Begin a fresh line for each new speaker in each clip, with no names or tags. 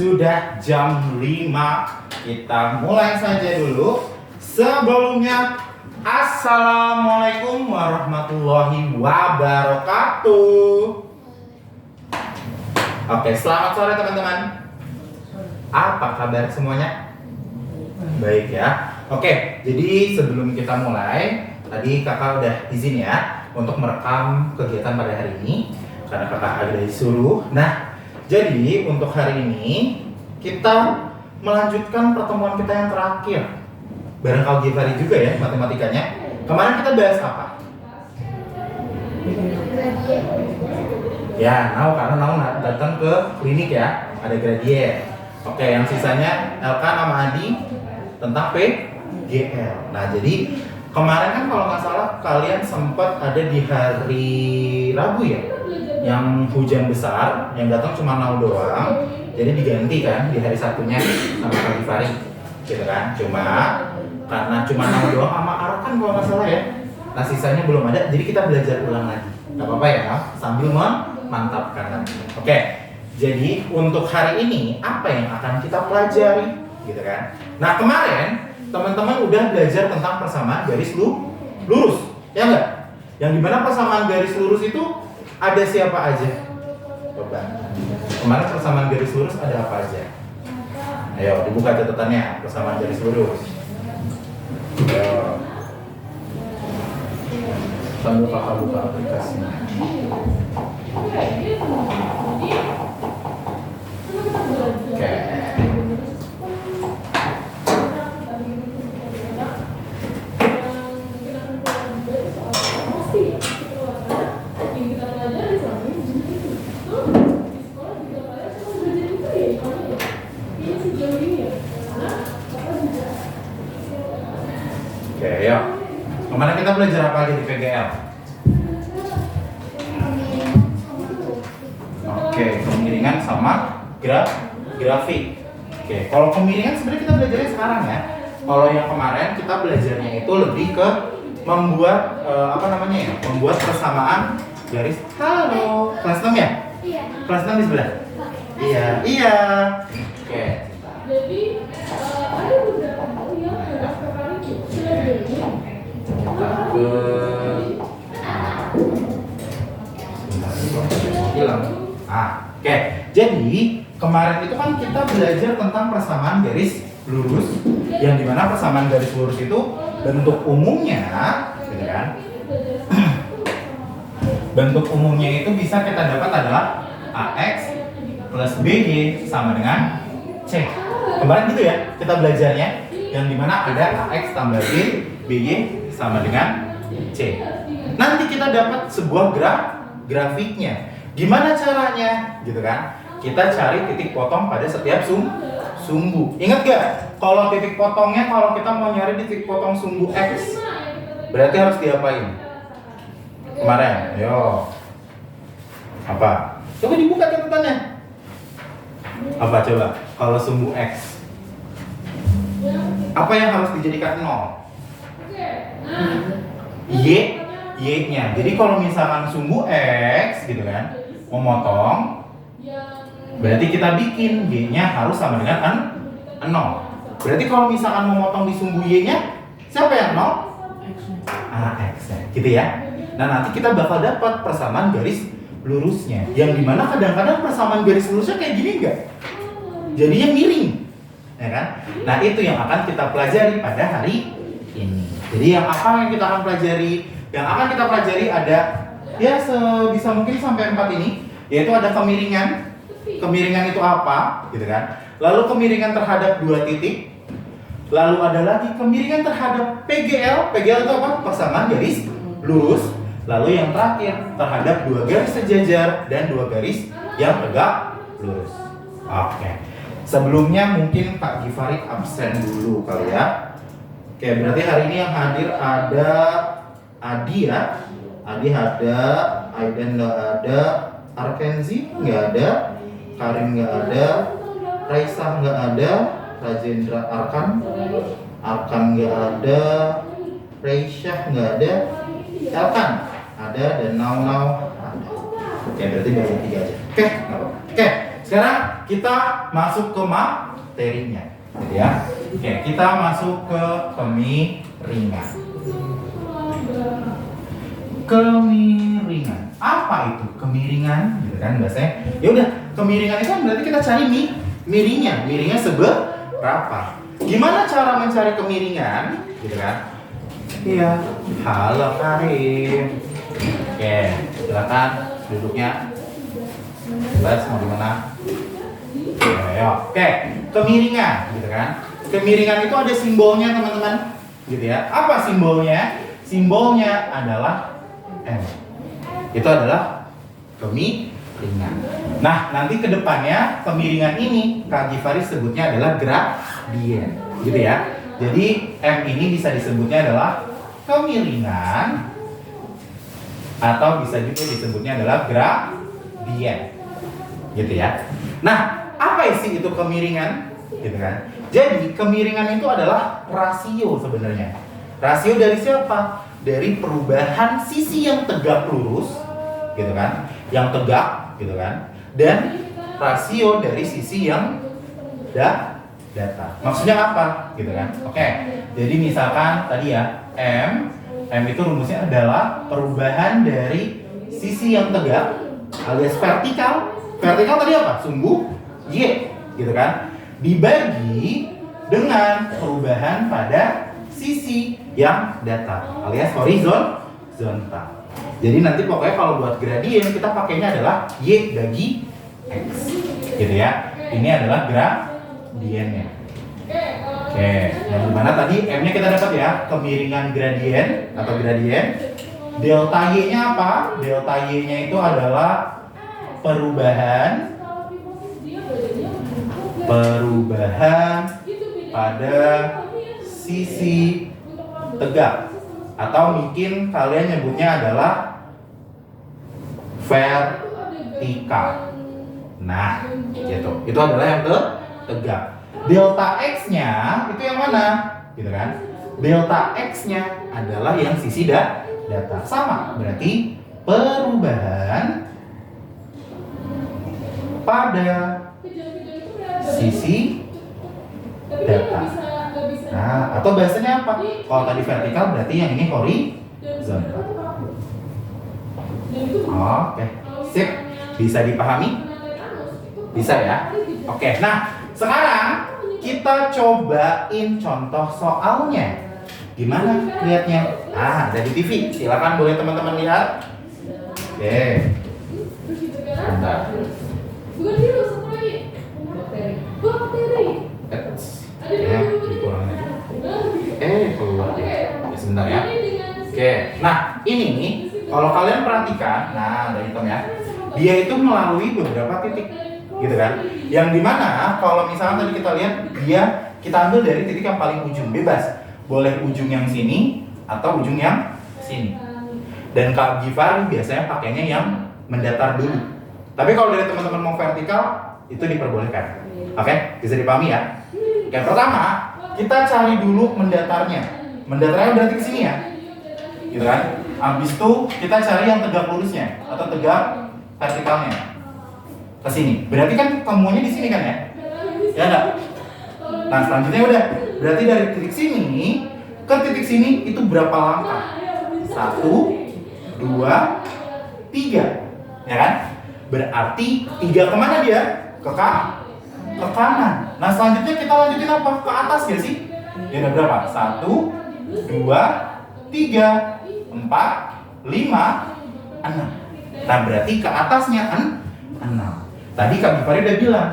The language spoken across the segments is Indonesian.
sudah jam 5. Kita mulai saja dulu. Sebelumnya, Assalamualaikum warahmatullahi wabarakatuh. Oke, selamat sore teman-teman. Apa kabar semuanya? Baik ya. Oke, jadi sebelum kita mulai, tadi kakak udah izin ya untuk merekam kegiatan pada hari ini karena kakak ada disuruh. Nah, jadi untuk hari ini kita melanjutkan pertemuan kita yang terakhir bareng Kak Givari juga ya matematikanya. Kemarin kita bahas apa? Ya, karena Nau datang ke klinik ya, ada gradien. Oke, yang sisanya LK sama Adi tentang PGL. Nah, jadi kemarin kan kalau nggak salah kalian sempat ada di hari Rabu ya, yang hujan besar, yang datang cuma Nau doang. Jadi diganti kan di hari Sabtunya sama Kak Givari, gitu kan? Cuma karena cuma Nau doang sama Arkan kalau nggak salah ya. Nah, sisanya belum ada, jadi kita belajar ulang lagi. Gak apa-apa ya, Nau? Sambil memantapkan lagi. Oke, jadi untuk hari ini apa yang akan kita pelajari, gitu kan? Nah, kemarin teman-teman udah belajar tentang persamaan garis lurus, ya nggak? Yang dimana persamaan garis lurus itu ada siapa aja? Coba. Kemarin persamaan garis lurus ada apa aja? Ayo, dibuka catatannya, persamaan garis lurus. Ayo. Sambil kakak buka aplikasinya. Oke. Oke, yuk. Kemarin kita belajar apa aja di PGL? Oke, kemiringan sama grafik. Oke, kalau kemiringan sebenarnya kita belajarnya sekarang ya. Kalau yang kemarin kita belajarnya itu lebih ke membuat membuat persamaan garis. Halo, kelas 6 ya?
Iya.
Kelas 6 di sebelah? Iya. Oke.
Jadi ada beberapa hal yang harus kakak
hilang. Oke. Jadi kemarin itu kan kita belajar tentang persamaan garis lurus, yang dimana persamaan garis lurus itu bentuk umumnya, gitu kan? Bentuk umumnya itu bisa kita dapat adalah AX plus BY sama dengan C. Kemarin gitu ya kita belajarnya, yang dimana ada AX tambah B, BY sama dengan C. Nanti kita dapat sebuah grafiknya. Gimana caranya? Gitu kan? Kita cari titik potong pada setiap sumbu. Ingat gak? Kalau titik potongnya, kalau kita mau nyari titik potong sumbu X, berarti harus diapain? Kemarin, yo. Apa? Coba dibuka catatannya. Apa coba? Kalau sumbu X, apa yang harus dijadikan 0? Y-nya. Jadi kalau misalkan sumbu X gitu kan, memotong, berarti kita bikin Y-nya harus sama dengan 0. Berarti kalau misalkan memotong di sumbu Y-nya, siapa yang 0? X-nya, gitu ya. Nah, nanti kita bakal dapat persamaan garis lurusnya. Yang dimana kadang-kadang persamaan garis lurusnya kayak gini enggak? Jadinya miring, ya kan? Nah, itu yang akan kita pelajari pada hari ini. Jadi yang apa yang kita akan pelajari? Yang akan kita pelajari ada ya sebisa mungkin sampai 4 ini, yaitu ada kemiringan. Kemiringan itu apa, gitu kan? Lalu kemiringan terhadap 2 titik. Lalu ada lagi kemiringan terhadap PGL. PGL itu apa? Persamaan garis lurus. Lalu yang terakhir terhadap 2 garis sejajar dan 2 garis yang tegak lurus. Oke. Sebelumnya mungkin Kak Givari absen dulu kali ya. Oke, berarti hari ini yang hadir ada Adi ya. Adi ada, Aiden nggak ada, Arkenzi nggak ada, Karin nggak ada, Raisa nggak ada, Rajendra Arkan nggak ada, Reisyah nggak ada, Elkan ada, dan Nau ada. Oke, berarti baru 3 aja. Oke, nggak apa-apa. Oke, sekarang kita masuk ke materinya, gitu ya. Oke, kita masuk ke kemiringan. Kemiringan. Apa itu kemiringan? Gitu kan bahasanya. Ya udah, kemiringan itu kan berarti kita cari miringnya. Miringnya seberapa? Gimana cara mencari kemiringan? Gitu kan? Iya. Halo Karim. Oke, silakan duduknya. Bebas mau di mana? Oke, kemiringan, gitu kan? Kemiringan itu ada simbolnya teman-teman, gitu ya. Apa simbolnya? Simbolnya adalah M. Itu adalah kemiringan. Nah, nanti ke depannya kemiringan ini Kak Givari sebutnya adalah gradien, gitu ya. Jadi M ini bisa disebutnya adalah kemiringan atau bisa juga disebutnya adalah gradien, gitu ya. Nah, apa isi itu kemiringan? Gitu kan. Jadi kemiringan itu adalah rasio sebenarnya. Rasio dari siapa? Dari perubahan sisi yang tegak lurus, gitu kan, yang tegak, gitu kan, dan rasio dari sisi yang datar. Maksudnya apa, gitu kan? Oke, jadi misalkan tadi ya M itu rumusnya adalah perubahan dari sisi yang tegak alias vertikal. Vertikal tadi apa? Sumbu Y, gitu kan, dibagi dengan perubahan pada sisi yang datar alias horizontal. Jadi nanti pokoknya kalau buat gradien kita pakainya adalah Y bagi X, gitu ya. Ini adalah gradiennya. Oke, yang dimana tadi M-nya kita dapat ya, kemiringan gradien atau gradien. Delta Y-nya apa? Delta Y-nya itu adalah perubahan pada sisi tegak, atau mungkin kalian nyebutnya adalah vertikal. Nah, gitu. Itu adalah yang tegak. Delta X-nya itu yang mana? Gitu kan? Delta X-nya adalah yang sisi datar. Sama, berarti perubahan pada sisi datar. Nah, atau bahasanya apa? Kalau tadi vertikal berarti yang ini horizontal. Oke, sip. Bisa dipahami? Bisa ya? Oke, nah sekarang kita cobain contoh soalnya. Gimana lihatnya? Nah, ada di TV. Silakan boleh teman-teman lihat. Oke. Bentar.
Bukan virus, apa lagi? Bakteri.
Ya, dikurangin aja. Keluar. Ya, sebentar ya. Oke. Nah, ini nih, kalau kalian perhatikan, nah, ada hitam ya. Dia itu melalui beberapa titik, gitu kan? Yang dimana kalau misalnya tadi kita lihat, kita ambil dari titik yang paling ujung, bebas. Boleh ujung yang sini atau ujung yang sini. Dan Kak Givari biasanya pakainya yang mendatar dulu. Tapi kalau dari teman-teman mau vertikal, itu diperbolehkan. Oke, bisa dipahami ya? Oke, pertama kita cari dulu mendatarnya. Mendatarnya berarti ke sini ya, gitu kan? Habis itu kita cari yang tegak lurusnya atau tegak vertikalnya ke sini. Berarti kan ketemunya di sini kan ya? Ya enggak? Nah, selanjutnya udah. Berarti dari titik sini ke titik sini itu berapa langkah? 1, 2, 3, ya kan? Berarti 3 kemana dia? Ke kanan. Nah, selanjutnya kita lanjutin apa? Ke atas ya sih? Ya udah berapa? 1, 2, 3, 4, 5, 6. Nah, berarti ke atasnya 6. Tadi Kak Givari udah bilang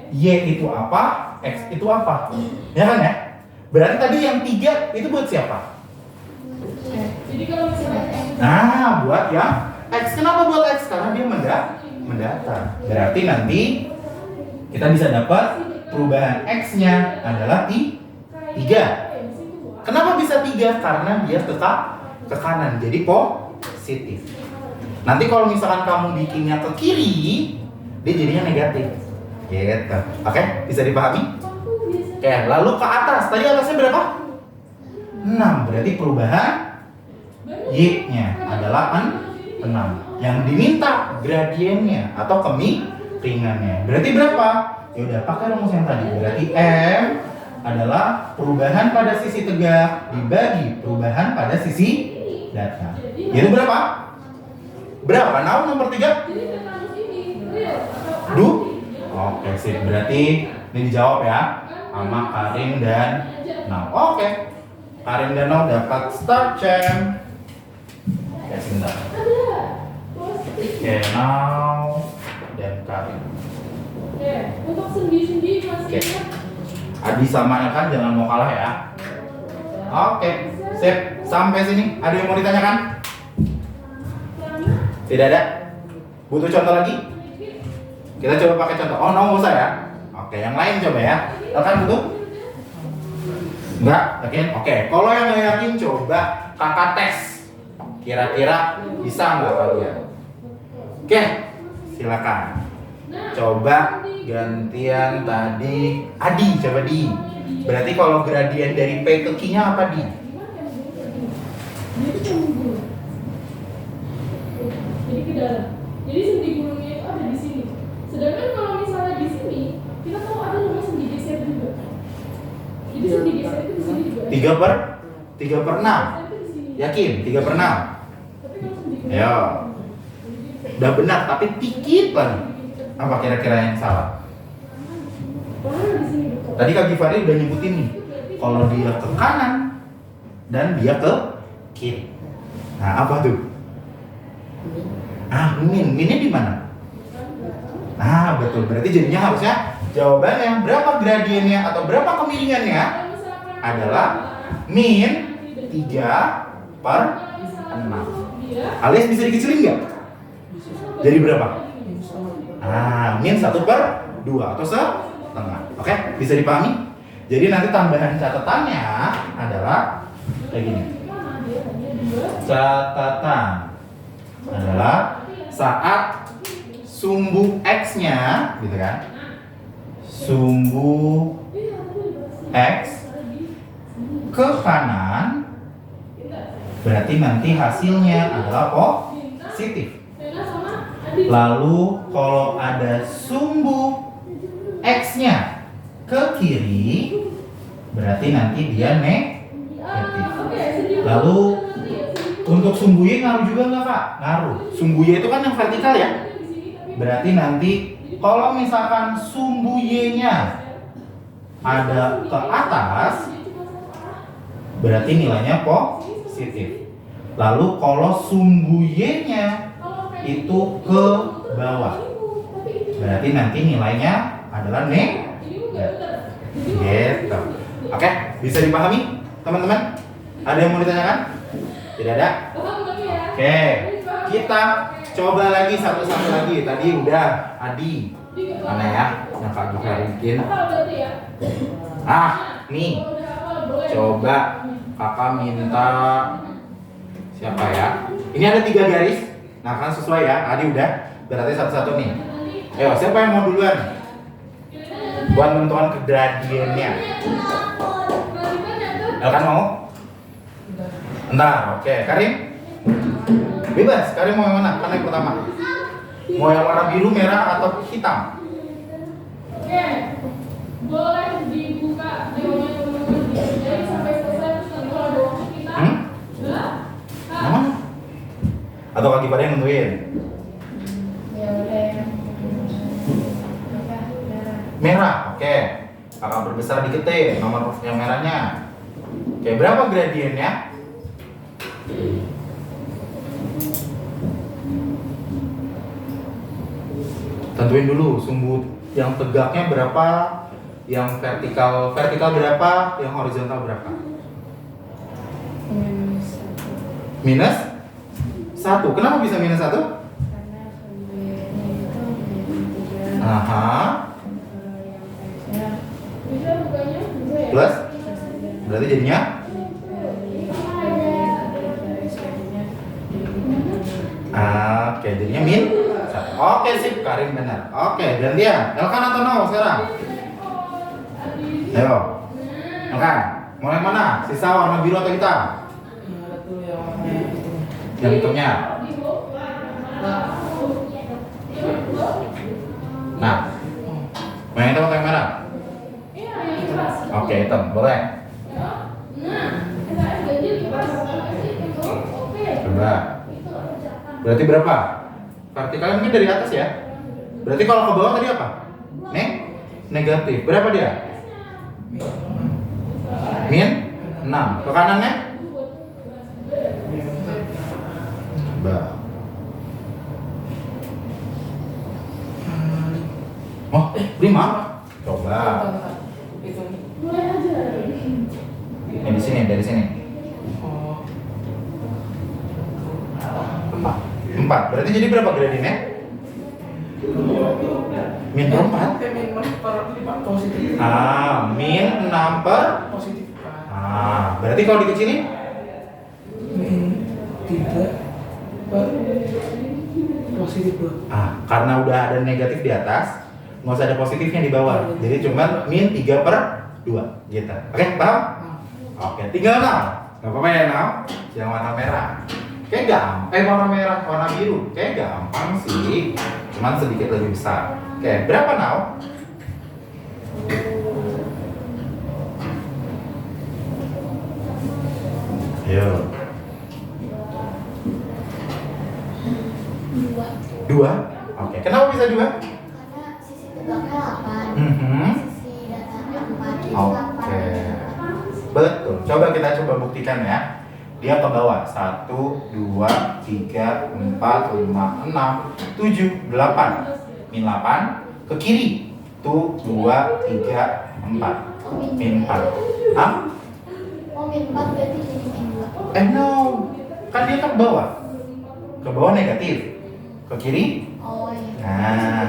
Y itu apa? X itu apa? Ya kan ya? Berarti tadi yang 3 itu buat siapa?
Jadi kalau misalnya
Nah, buat yang X. Kenapa buat X? Karena dia mendatar. Berarti nanti kita bisa dapat perubahan X-nya adalah 3. Kenapa bisa 3? Karena dia tetap ke kanan, jadi positif. Nanti kalau misalkan kamu bikinnya ke kiri, dia jadinya negatif. Gitu. Oke, bisa dipahami? Oke, lalu ke atas. Tadi atasnya berapa? 6. Berarti perubahan Y-nya adalah 6. Yang diminta gradiennya atau ringannya. Berarti berapa? Ya udah pakai rumus yang tadi. Berarti M adalah perubahan pada sisi tegak dibagi perubahan pada sisi datar. Itu berapa? Berapa? Nah, nomor 3?
Jadi tetanus ini real atau
Du?
asli?
Oke, sip. Berarti ini dijawab ya sama Karim dan Nau. Oke. Karim dan Nau dapat star jam. Oke, sebentar.
Ada. Plastik.
Oke, Nau dan Karim.
Oke, untuk sendi-sendi masih
Oke.
ingat?
Adi sama Elkan jangan mau kalah ya. Oke, sip. Sampai sini. Ada yang mau ditanyakan? Tidak ada? Butuh contoh lagi? Kita coba pakai contoh. Oh, no, nggak usah ya? Oke, yang lain coba ya. Elkan butuh? Enggak? Yakin? Oke, kalau yang nggak yakin coba kakak tes. Kira-kira bisa nggak kalian? Oke, silakan. Coba gantian tadi Adi, coba Di. Berarti kalau gradien dari P ke Q-nya apa Di?
Dia itu cuma gulung. Jadi ke dalam. Jadi sendi gulungnya itu ada di sini. Sedangkan kalau misalnya di sini, kita tahu ada namanya sendi geser juga. Jadi sendi geser itu di sini juga.
3 per 6.
Itu di sini.
Yakin? 3 per 6.
Tapi kalau sendi gulung,
Ayo. Udah benar, tapi dikit lagi. Apa kira-kira yang salah?
Karena di sini betul.
Tadi Kak Givari udah nyebutin nih. Kalau dia ke kanan dan dia ke kiri. Nah, apa tuh? Minnya di mana? Nah, betul. Berarti jadinya harusnya jawabannya berapa gradiennya atau berapa kemiringannya adalah min 3 per 6. Alias bisa dikecilin nggak? Jadi berapa? Min 1 per 2 atau setengah. Oke, bisa dipahami? Jadi nanti tambahan catatannya adalah kayak gini. Catatan adalah saat sumbu X-nya, gitu kan? Sumbu X ke kanan, berarti nanti hasilnya adalah positif. Lalu kalau ada sumbu X-nya ke kiri, berarti nanti dia negatif. Lalu untuk sumbu Y ngaruh juga nggak Kak? Ngaruh. Sumbu Y itu kan yang vertikal ya. Berarti nanti kalau misalkan sumbu Y-nya ada ke atas, berarti nilainya positif. Lalu kalau sumbu Y-nya itu ke bawah, berarti nanti nilainya adalah negatif. Gitu. Oke, bisa dipahami teman-teman? Ada yang mau ditanyakan? Tidak ada? Oke, kita coba lagi satu-satu lagi. Tadi udah Adi. Mana ya? Yang Kak Givari bikin. Nih. Coba kakak minta siapa ya? Ini ada 3 garis. Nah, kan sesuai ya. Adi udah. Berarti satu-satu nih. Ayo, siapa yang mau duluan? Buat menentukan gradiennya. Elkan mau? Bentar, oke. Karim? Bebas, Karim mau yang mana? Mana yang pertama? Mau yang warna biru, merah, atau hitam?
Oke, boleh dibuka jawabannya teman-teman. Jadi sampai selesai terus nanti kalau ada waktu kita
Yang mana? Atau kaki pada yang nentuin? Merah, oke. Kakak berbesar dikit deh, nomor yang merahnya. Oke, berapa gradiennya? Tentuin dulu sumbu yang tegaknya berapa, yang vertikal berapa, yang horizontal berapa? Minus 1. Kenapa bisa minus 1? Aha.
bisa bukanya bisa ya?
Plus? Berarti jadinya? Oke, jadinya min 1. Oke, sip, Karim benar. Oke, gantian. Elkan atau Nau sekarang? Ayo. Elkan, mau yang mana? Sisa warna biru atau hitam? Yang hitamnya. Nah, mau yang hitam atau yang merah?
Iya, yang keras.
Oke, hitam, boleh.
Ya. Nah, SHF ganjil kipas. Itu oke.
Coba.
Itu kerjakan.
Berarti berapa? Vertikalnya mungkin dari atas ya. Berarti kalau ke bawah tadi apa? Negatif. Berapa dia? Min 6. Ke kanannya? Coba. Oh, 5. Coba.
Mulai aja.
Di sini, dari sini. 4. Berarti jadi berapa gradiennya? Min 4.
Positif.
Min 6 per.
Positif.
Berarti kalau dikecilin?
Min 3 per positif 2.
Karena udah ada negatif di atas, nggak usah ada positifnya di bawah. Jadi cuma min 3 per 2 gitu. Oke, paham? Oke, tinggal now. Gak apa-apa ya now? Yang warna merah. Kayak gampang, warna merah, warna biru. Kayak gampang sih. Cuman sedikit lebih besar. Oke, berapa now? Ayo. 2. Oke, kenapa bisa 2?
Karena sisi tegaknya 8,
Mhm.
sisi datarnya 4, jadi
Oke.
8.
Betul. Coba kita buktikan ya. Dia ke bawah. 1, 2, 3, 4, 5, 6, 7, 8. Min 8 ke kiri. Tuh 2, 3, 4. Min 4. Hah?
Oh, min 4 berarti jadi min 2.
No. Kan dia ke bawah. Ke bawah negatif. Ke kiri.
Oh iya.
Nah,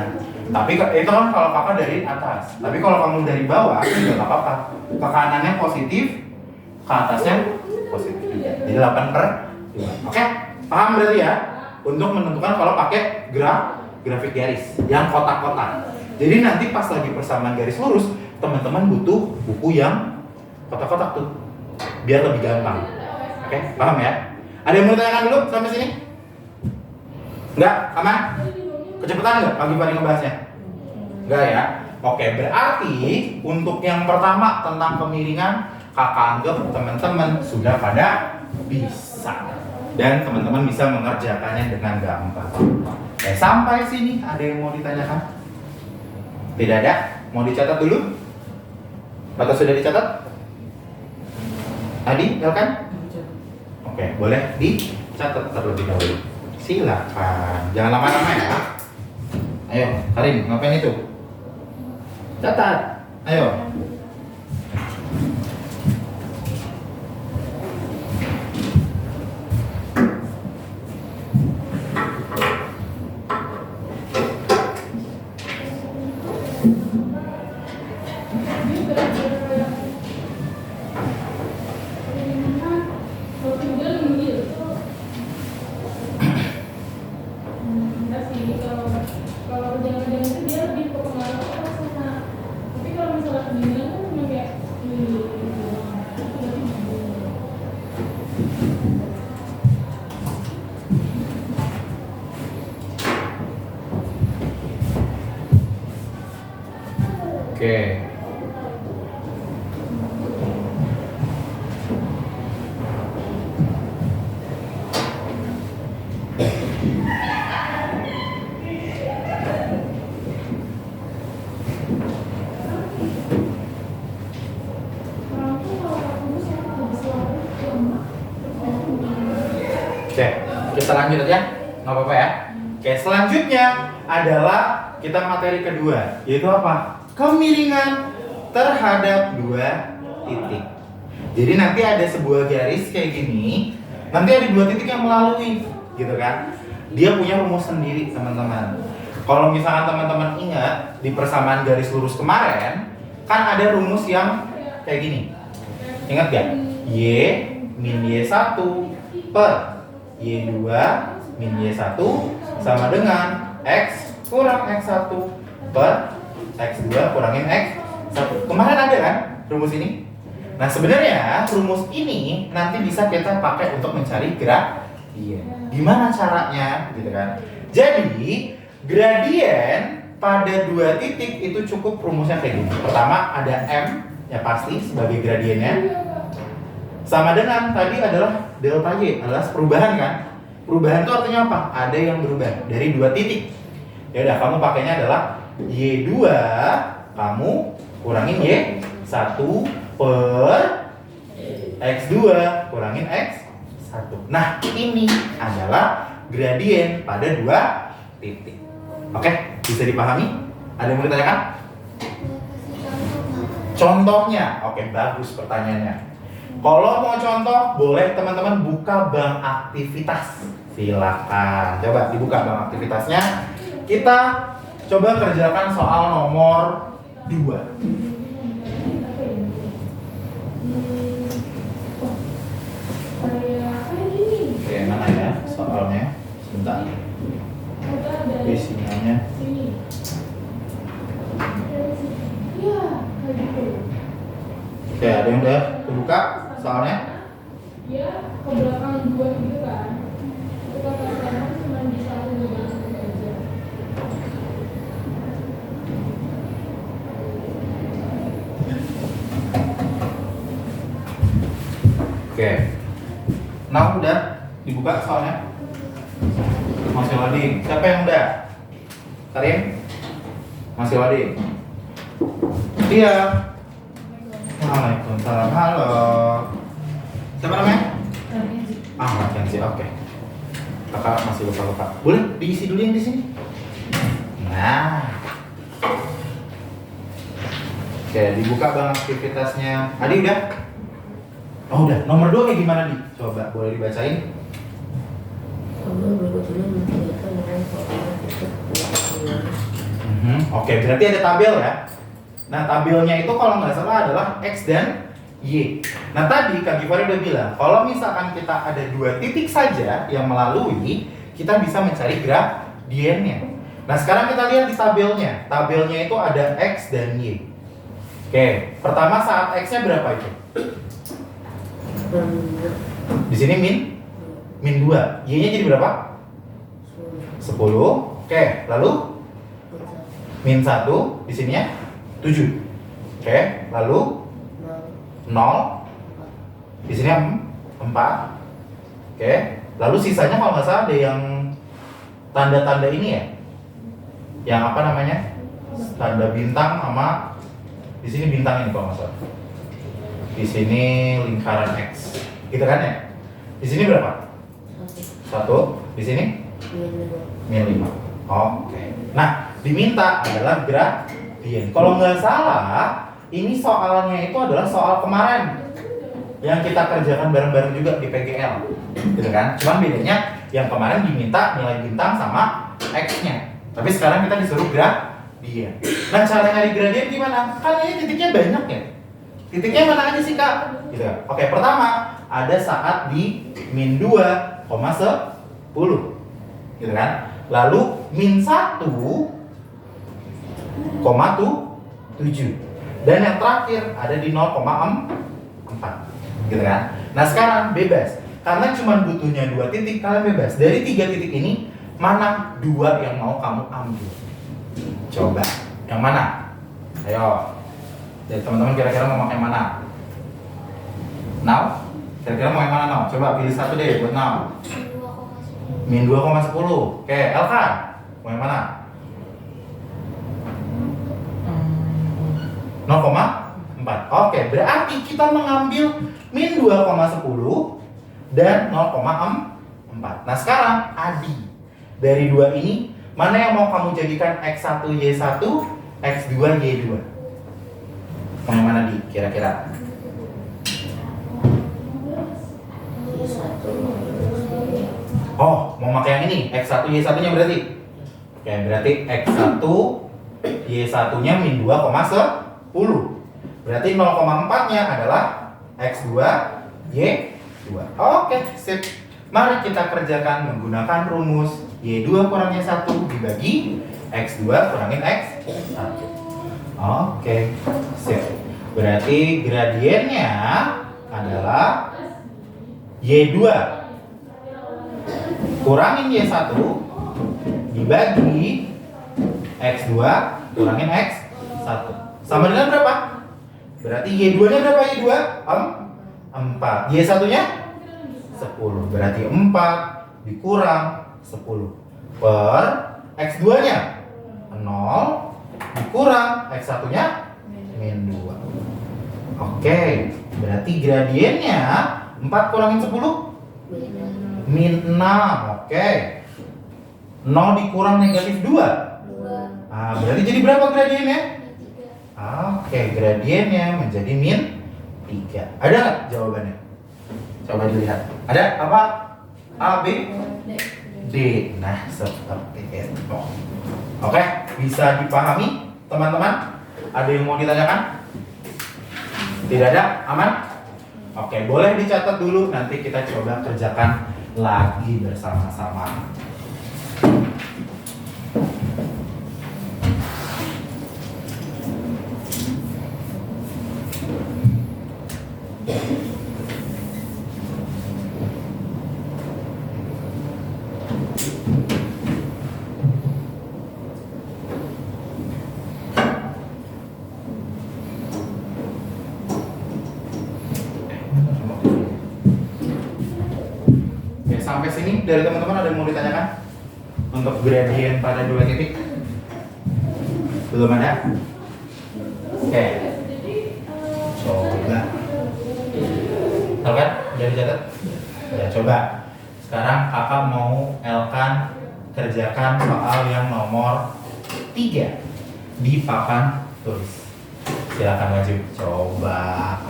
tapi itu kan kalau kakak dari atas. Tapi kalau kamu dari bawah juga nggak apa-apa. Ke kanannya positif, ke atasnya positif juga. Jadi 8 per 2. Oke, paham berarti ya? Untuk menentukan kalau pakai grafik garis yang kotak-kotak. Jadi nanti pas lagi persamaan garis lurus, teman-teman butuh buku yang kotak-kotak tuh, biar lebih gampang. Oke, paham ya? Ada yang mau tanyakan dulu sampai sini? Enggak? Aman? Kecepatan nggak pagi Fani ngebahasnya? Enggak ya? Oke, berarti untuk yang pertama tentang kemiringan, kakak anggap teman-teman sudah pada bisa. Dan teman-teman bisa mengerjakannya dengan gampang. Sampai sini ada yang mau ditanyakan? Tidak ada? Mau dicatat dulu? Atau sudah dicatat? Adi, silakan. Oke, boleh dicatat terlebih dahulu. Silakan. Jangan lama-lama ya. Ayo, Karin, ngapain itu? Catat. Ayo. Oke. Oke, kita lanjut aja, nggak apa-apa ya. Oke, selanjutnya adalah kita materi kedua, yaitu apa? Kemiringan terhadap dua titik. Jadi nanti ada sebuah garis kayak gini, nanti ada dua titik yang melalui, gitu kan? Dia punya rumus sendiri, teman-teman. Kalau misalkan teman-teman ingat di persamaan garis lurus kemarin, kan ada rumus yang kayak gini. Ingat gak? Y min Y1 per Y2 min Y1 sama dengan X kurang X1 per X2 kurangin X1. Kemarin ada kan rumus ini? Nah sebenarnya rumus ini nanti bisa kita pakai untuk mencari gradien. Gimana caranya gitu kan? Jadi gradien pada dua titik itu cukup rumusnya kayak gini. Pertama ada M, ya pasti sebagai gradiennya. Sama dengan tadi adalah delta Y, adalah perubahan kan? Perubahan itu artinya apa? Ada yang berubah dari dua titik. Ya udah, kamu pakainya adalah Y2 kamu kurangin Y1 per X2 kurangin X1. Nah, ini adalah gradien pada dua titik. Oke, bisa dipahami? Ada yang mau ditanyakan? Contohnya, oke, bagus pertanyaannya. Kalau mau contoh, boleh teman-teman buka bank aktivitas. Silakan, coba dibuka bank aktivitasnya. Kita coba kerjakan soal nomor 2. Oke, mana ya soalnya? Sebentar. Isinya. Oke, ada yang udah kebuka soalnya?
Ya, ke belakang 2 gitu kan. Itu kata-kata cuma di satu bagian aja.
Oke. Nah, udah dibuka soalnya? Masih loading. Siapa yang udah? Karim? Masih loading. Iya. Waalaikumsalam. Halo. Siapa namanya? Kenzi. Oke. Kakak masih lupa. Boleh diisi dulu yang di sini? Nah. Oke, dibuka bang aktivitasnya. Adi udah? Oh udah. Nomor 2 kayak gimana nih? Coba boleh dibacain? Oke, berarti ada tabel ya. Nah, tabelnya itu kalau nggak salah adalah X dan Y. Nah, tadi Kak Givari udah bilang, kalau misalkan kita ada dua titik saja yang melalui, kita bisa mencari gradiennya. Nah, sekarang kita lihat di tabelnya. Tabelnya itu ada X dan Y. Oke, pertama saat X-nya berapa itu? Di sini min 2. Y-nya jadi berapa? 10. Oke, lalu min 1 di sininya 7. Oke, lalu 0 di sini 4. Oke, lalu sisanya kalau nggak salah ada yang tanda-tanda ini ya, yang apa namanya, tanda bintang sama di sini bintang ini kalau nggak salah. Di sini lingkaran X, gitu kan ya? Di sini berapa? 1. Di sini min 5. Oke. Nah, diminta adalah gradien. Kalau nggak salah, ini soalnya itu adalah soal kemarin yang kita kerjakan bareng-bareng juga di PGL, gitu kan? Cuman bedanya yang kemarin diminta nilai bintang sama X-nya, tapi sekarang kita disuruh gradien. Nah, cara nyari gradien gimana? Kan ini titiknya banyak ya. Titiknya mana aja sih Kak? Gitu kan? Oke, pertama ada saat di min 2,10, gitu kan? Lalu min 1,7. Dan yang terakhir ada di 0,4, gitu kan? Nah sekarang bebas, karena cuma butuhnya 2 titik, kalian bebas. Dari 3 titik ini, mana 2 yang mau kamu ambil? Coba, yang mana? Ayo, jadi teman-teman kira-kira mau pakai mana? Now? Kira-kira mau yang mana now? Coba pilih satu deh buat now. Min 2,10. Oke, Elka, mau yang mana? 0,4. Oke, berarti kita mengambil min 2,10 dan 0,4. Nah, sekarang Adi, dari 2 ini mana yang mau kamu jadikan X1 Y1, X2 Y2? Mau yang mana Di? Kira-kira? Oh, mau pakai yang ini, X1 Y1 nya berarti? Oke, berarti X1 Y1 nya min 2,10. Berarti 0,4 nya adalah X2 Y2. Oke, sip. Mari kita kerjakan menggunakan rumus Y2 kurang Y1 dibagi X2 kurangin X1. Oke, sip. Berarti gradiennya adalah Y2 kurangin Y1 dibagi X2 kurangin X1. Sama dengan berapa? Berarti Y2-nya berapa Y2? 4. Y1-nya 10. Berarti 4 dikurang 10 per X2-nya 0 dikurang X1-nya min 2. Oke, berarti gradiennya 4 kurangin 10 min 6. Oke. 0 dikurang negatif 2.
2.
Ah, berarti jadi berapa gradiennya?
Min 3.
Oke, gradiennya menjadi min 3. Ada nggak jawabannya? Coba dilihat. Ada apa? A, B, D. Nah, seperti itu. Oke, bisa dipahami teman-teman? Ada yang mau ditanyakan? Tidak ada? Aman? Oke, boleh dicatat dulu. Nanti kita coba kerjakan lagi bersama-sama. Oke, sampai sini dari teman-teman ada yang mau ditanyakan? Untuk gradien pada 2 titik? Belum ada? Oke. Coba. Tahu kan? Udah dicatat? Ya, coba. Sekarang kakak mau Elkan kerjakan soal yang nomor 3 di papan tulis. Silakan maju. Coba.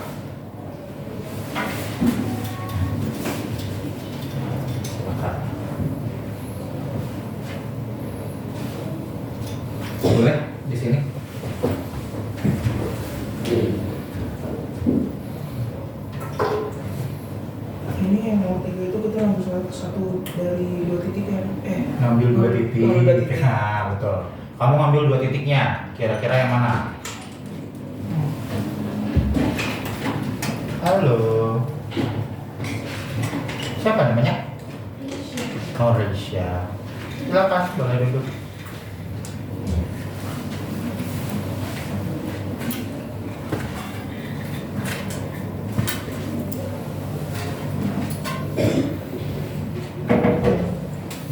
Silakan. Boleh di sini?
Ini yang nomor 3 itu kita ngambil satu dari 2 titik ya?
Ngambil 2
ngambil
titik.
2 titik.
Nah, betul. Kamu ngambil 2 titiknya. Kira-kira yang mana? Halo. Siapa namanya? Oh, Risha. Silakan, boleh duduk.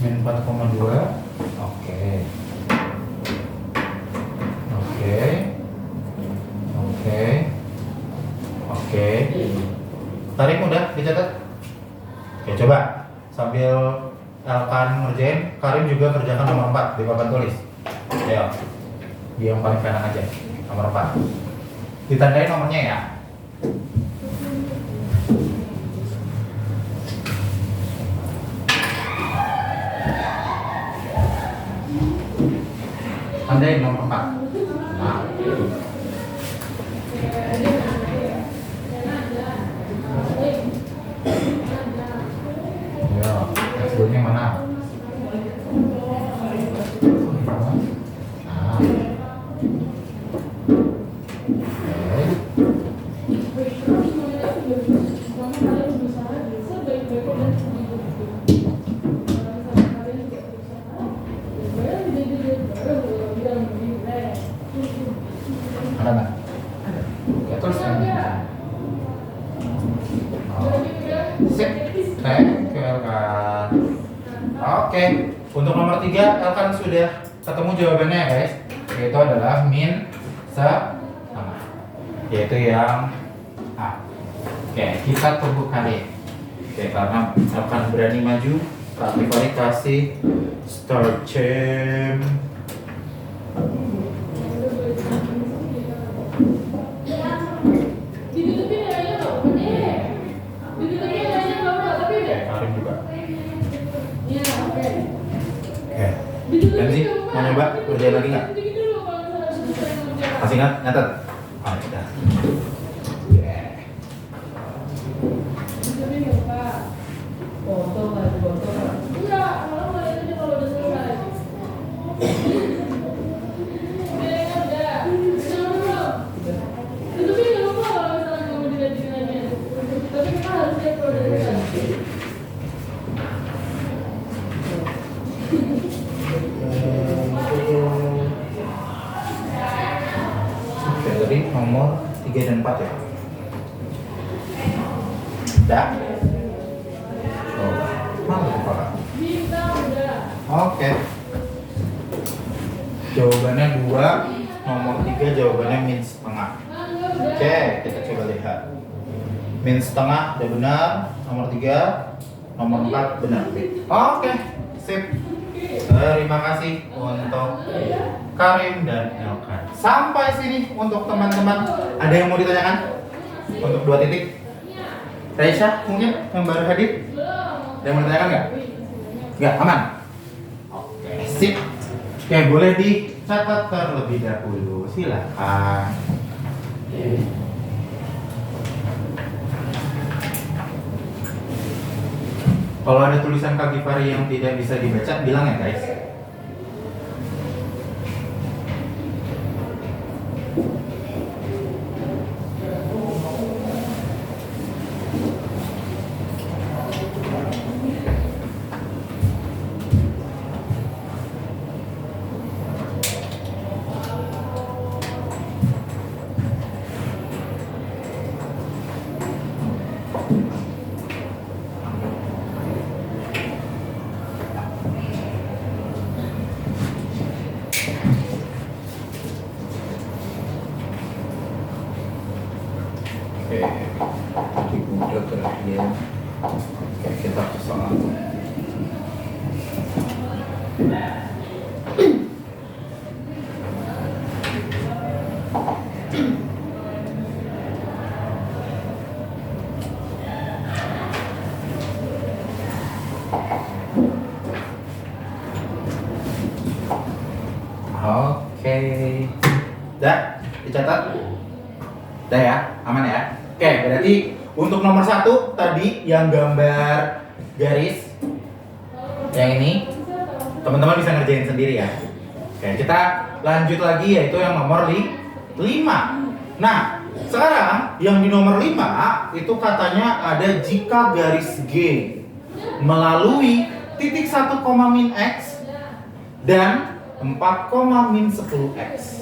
Min 4,2. Oke. Oke. Oke. Oke. Tarik udah dicatat. Oke, coba sambil Elkan ngerjain, Karim juga kerjakan nomor 4 di papan tulis. Ayo. Dia yang paling kanan aja. Nomor 4. Ditandain nomornya ya. Tandain nomor 4. Nah. Ya, X2-nya mana? Nah. Oke. Ada nggak? Oke, terus yang ini. Sip, thank you Elkan. Oke, untuk nomor 3 Elkan sudah ketemu jawabannya ya guys. Yaitu adalah min setengah. Yaitu yang A. Oke, kita tunggu kali. Oke, karena Elkan berani maju, Kak Tifani kasih start time.
Ditutupin aja nggak apa-apa deh. Ditutupin aja nggak apa-apa, tapi
Oke, Karim juga.
ya oke.
Oke. Kenzi, mau nyoba kerjain lagi nggak?
Dikit dulu kalau misalnya sudah selesai ngerjain.
Masih ingat? Nyatet? Oh, udah. Yeah.
Ditutupin nggak apa? Foto nggak ada foto nggak? Enggak, malah ngeliat aja kalau udah selesai. Udah. Jangan dulu. Ditutupin nggak apa-apa kalau misalnya nggak mau dilihatin lagi. Tapi kita harus lihat kalau udah selesai.
4 ya? Udah? Oh, mana tuh Pak?
Bintang udah.
Oke. Jawabannya 2, nomor 3 jawabannya min setengah.
Mangga udah.
Oke, kita coba lihat. Min setengah udah benar, nomor 3, nomor 4 benar. Oke, sip. Terima kasih untuk Karim dan Elkan. Sampai sini untuk teman-teman. Ada yang mau ditanyakan? Untuk 2 titik. Raisya mungkin yang baru hadir? Ada yang mau ditanyakan nggak? Nggak, aman? Oke, sip. Oke, boleh dicatat terlebih dahulu. Silakan. Kalau ada tulisan Kak Givari yang tidak bisa dibaca, bilang ya guys. Oke, udah terakhir. Oke, kita ke soal. Oke, dah dicatat. Dah ya, aman ya. Oke, berarti untuk nomor 1 tadi yang gambar garis yang ini teman-teman bisa ngerjain sendiri ya. Oke, kita lanjut lagi yaitu yang nomor 5. Nah, sekarang yang di nomor 5 itu katanya ada jika garis G melalui titik 1, min X dan 4, min 10X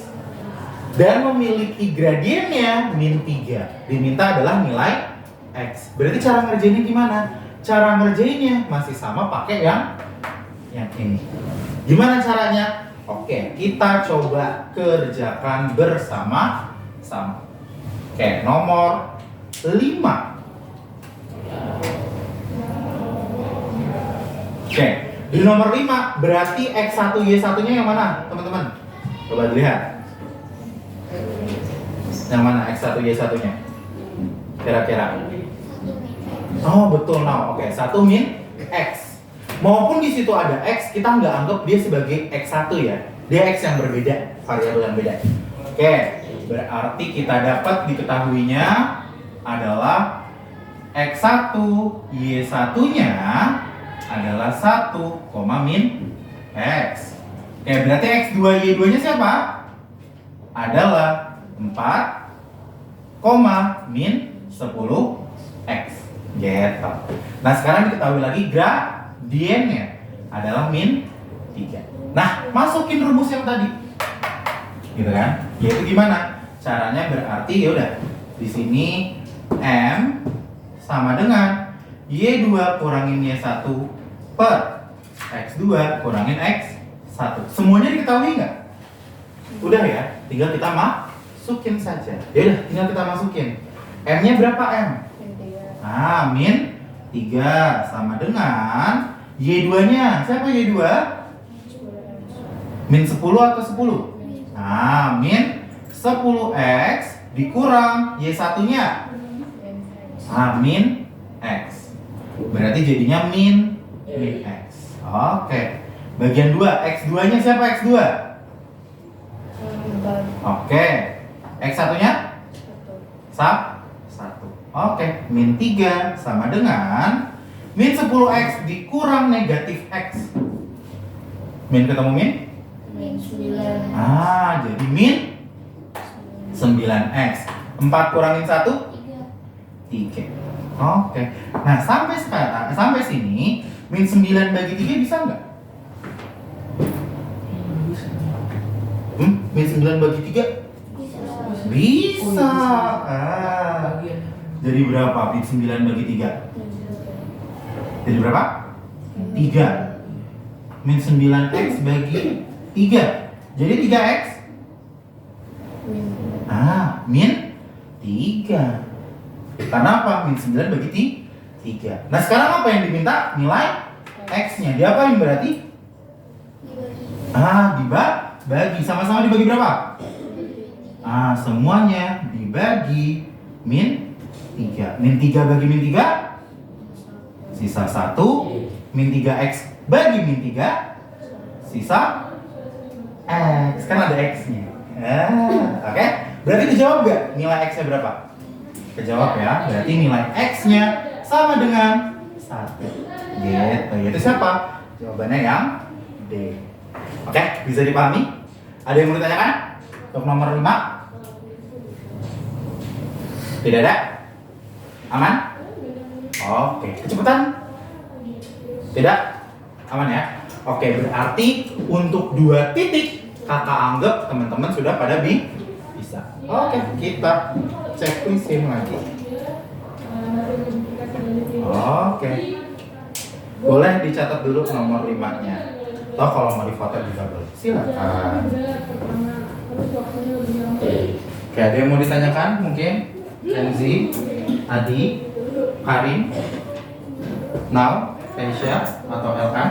dan memiliki gradiennya min 3. Diminta adalah nilai X. Berarti cara ngerjainnya gimana? Cara ngerjainnya masih sama pakai yang ini. Gimana caranya? Oke, kita coba kerjakan bersama-sama. Oke, nomor 5. Oke, di nomor 5 berarti X1 Y1-nya yang mana, teman-teman? Coba dilihat. Yang mana X1 Y1-nya? Kira-kira. Oh, betul, nah. Oke, 1 min X. Maupun di situ ada X, kita nggak anggap dia sebagai X1 ya. Dia X yang berbeda, variabel yang beda. Oke, berarti kita dapat diketahuinya adalah X1 Y1-nya adalah 1, min X. Oke, berarti X2 Y2-nya siapa? Adalah 4, min 10X. Gitu. Nah, sekarang diketahui lagi gradiennya adalah min 3. Nah, masukin rumus yang tadi. Gitu kan? Yaitu gimana? Caranya berarti ya udah. Di sini M sama dengan Y2 kurangin Y1 per X2 kurangin X1. Semuanya diketahui nggak? Udah ya, tinggal kita masukin saja. Ya udah, tinggal kita masukin. M-nya berapa M? Nah, min 3 sama dengan Y2-nya. Siapa Y2? Min 10 atau 10? Nah, min 10X dikurang Y1-nya. Nah, min X. Berarti jadinya min X. Oke. Bagian 2, X2-nya siapa X2? Oke. X1-nya? 1. Oke, min 3 sama dengan min 10X dikurang negatif X. Min ketemu min?
Min 9.
Ah, jadi min 9X. 4 kurangin 1? 3. Oke. Nah, sampai sini min 9 bagi 3 bisa nggak? Min 9 bagi 3? Bisa.
Bagian.
Jadi berapa? Min 9 bagi 3. Jadi berapa? 3. Min 9x bagi 3. Jadi 3x. Min 3. Karena apa? Min 9 bagi 3. Nah sekarang apa yang diminta? Nilai x-nya. Diapain berarti? Dibagi. Sama-sama dibagi berapa? Semuanya dibagi min 3. Min 3 bagi min 3 sisa 1. Min 3x bagi min 3 sisa x. Kan ada x-nya. Oke. Berarti dijawab gak nilai x-nya berapa? Kejawab ya. Berarti nilai x-nya sama dengan 1. Gitu. Itu siapa? Jawabannya yang D. Oke, bisa dipahami? Ada yang mau ditanyakan? Untuk nomor 5? Tidak ada? Aman? Oke, kecepatan? Tidak? Aman ya? Oke, berarti untuk 2 titik kakak anggap teman-teman sudah pada bisa. Oke, kita cek sim lagi. Oke. Boleh dicatat dulu nomor 5-nya. Atau kalau mau difoto juga boleh. Silakan. Oke, ada yang mau ditanyakan mungkin? Kenzi, Adi, Karim, Nau, Keisha, atau Elkan?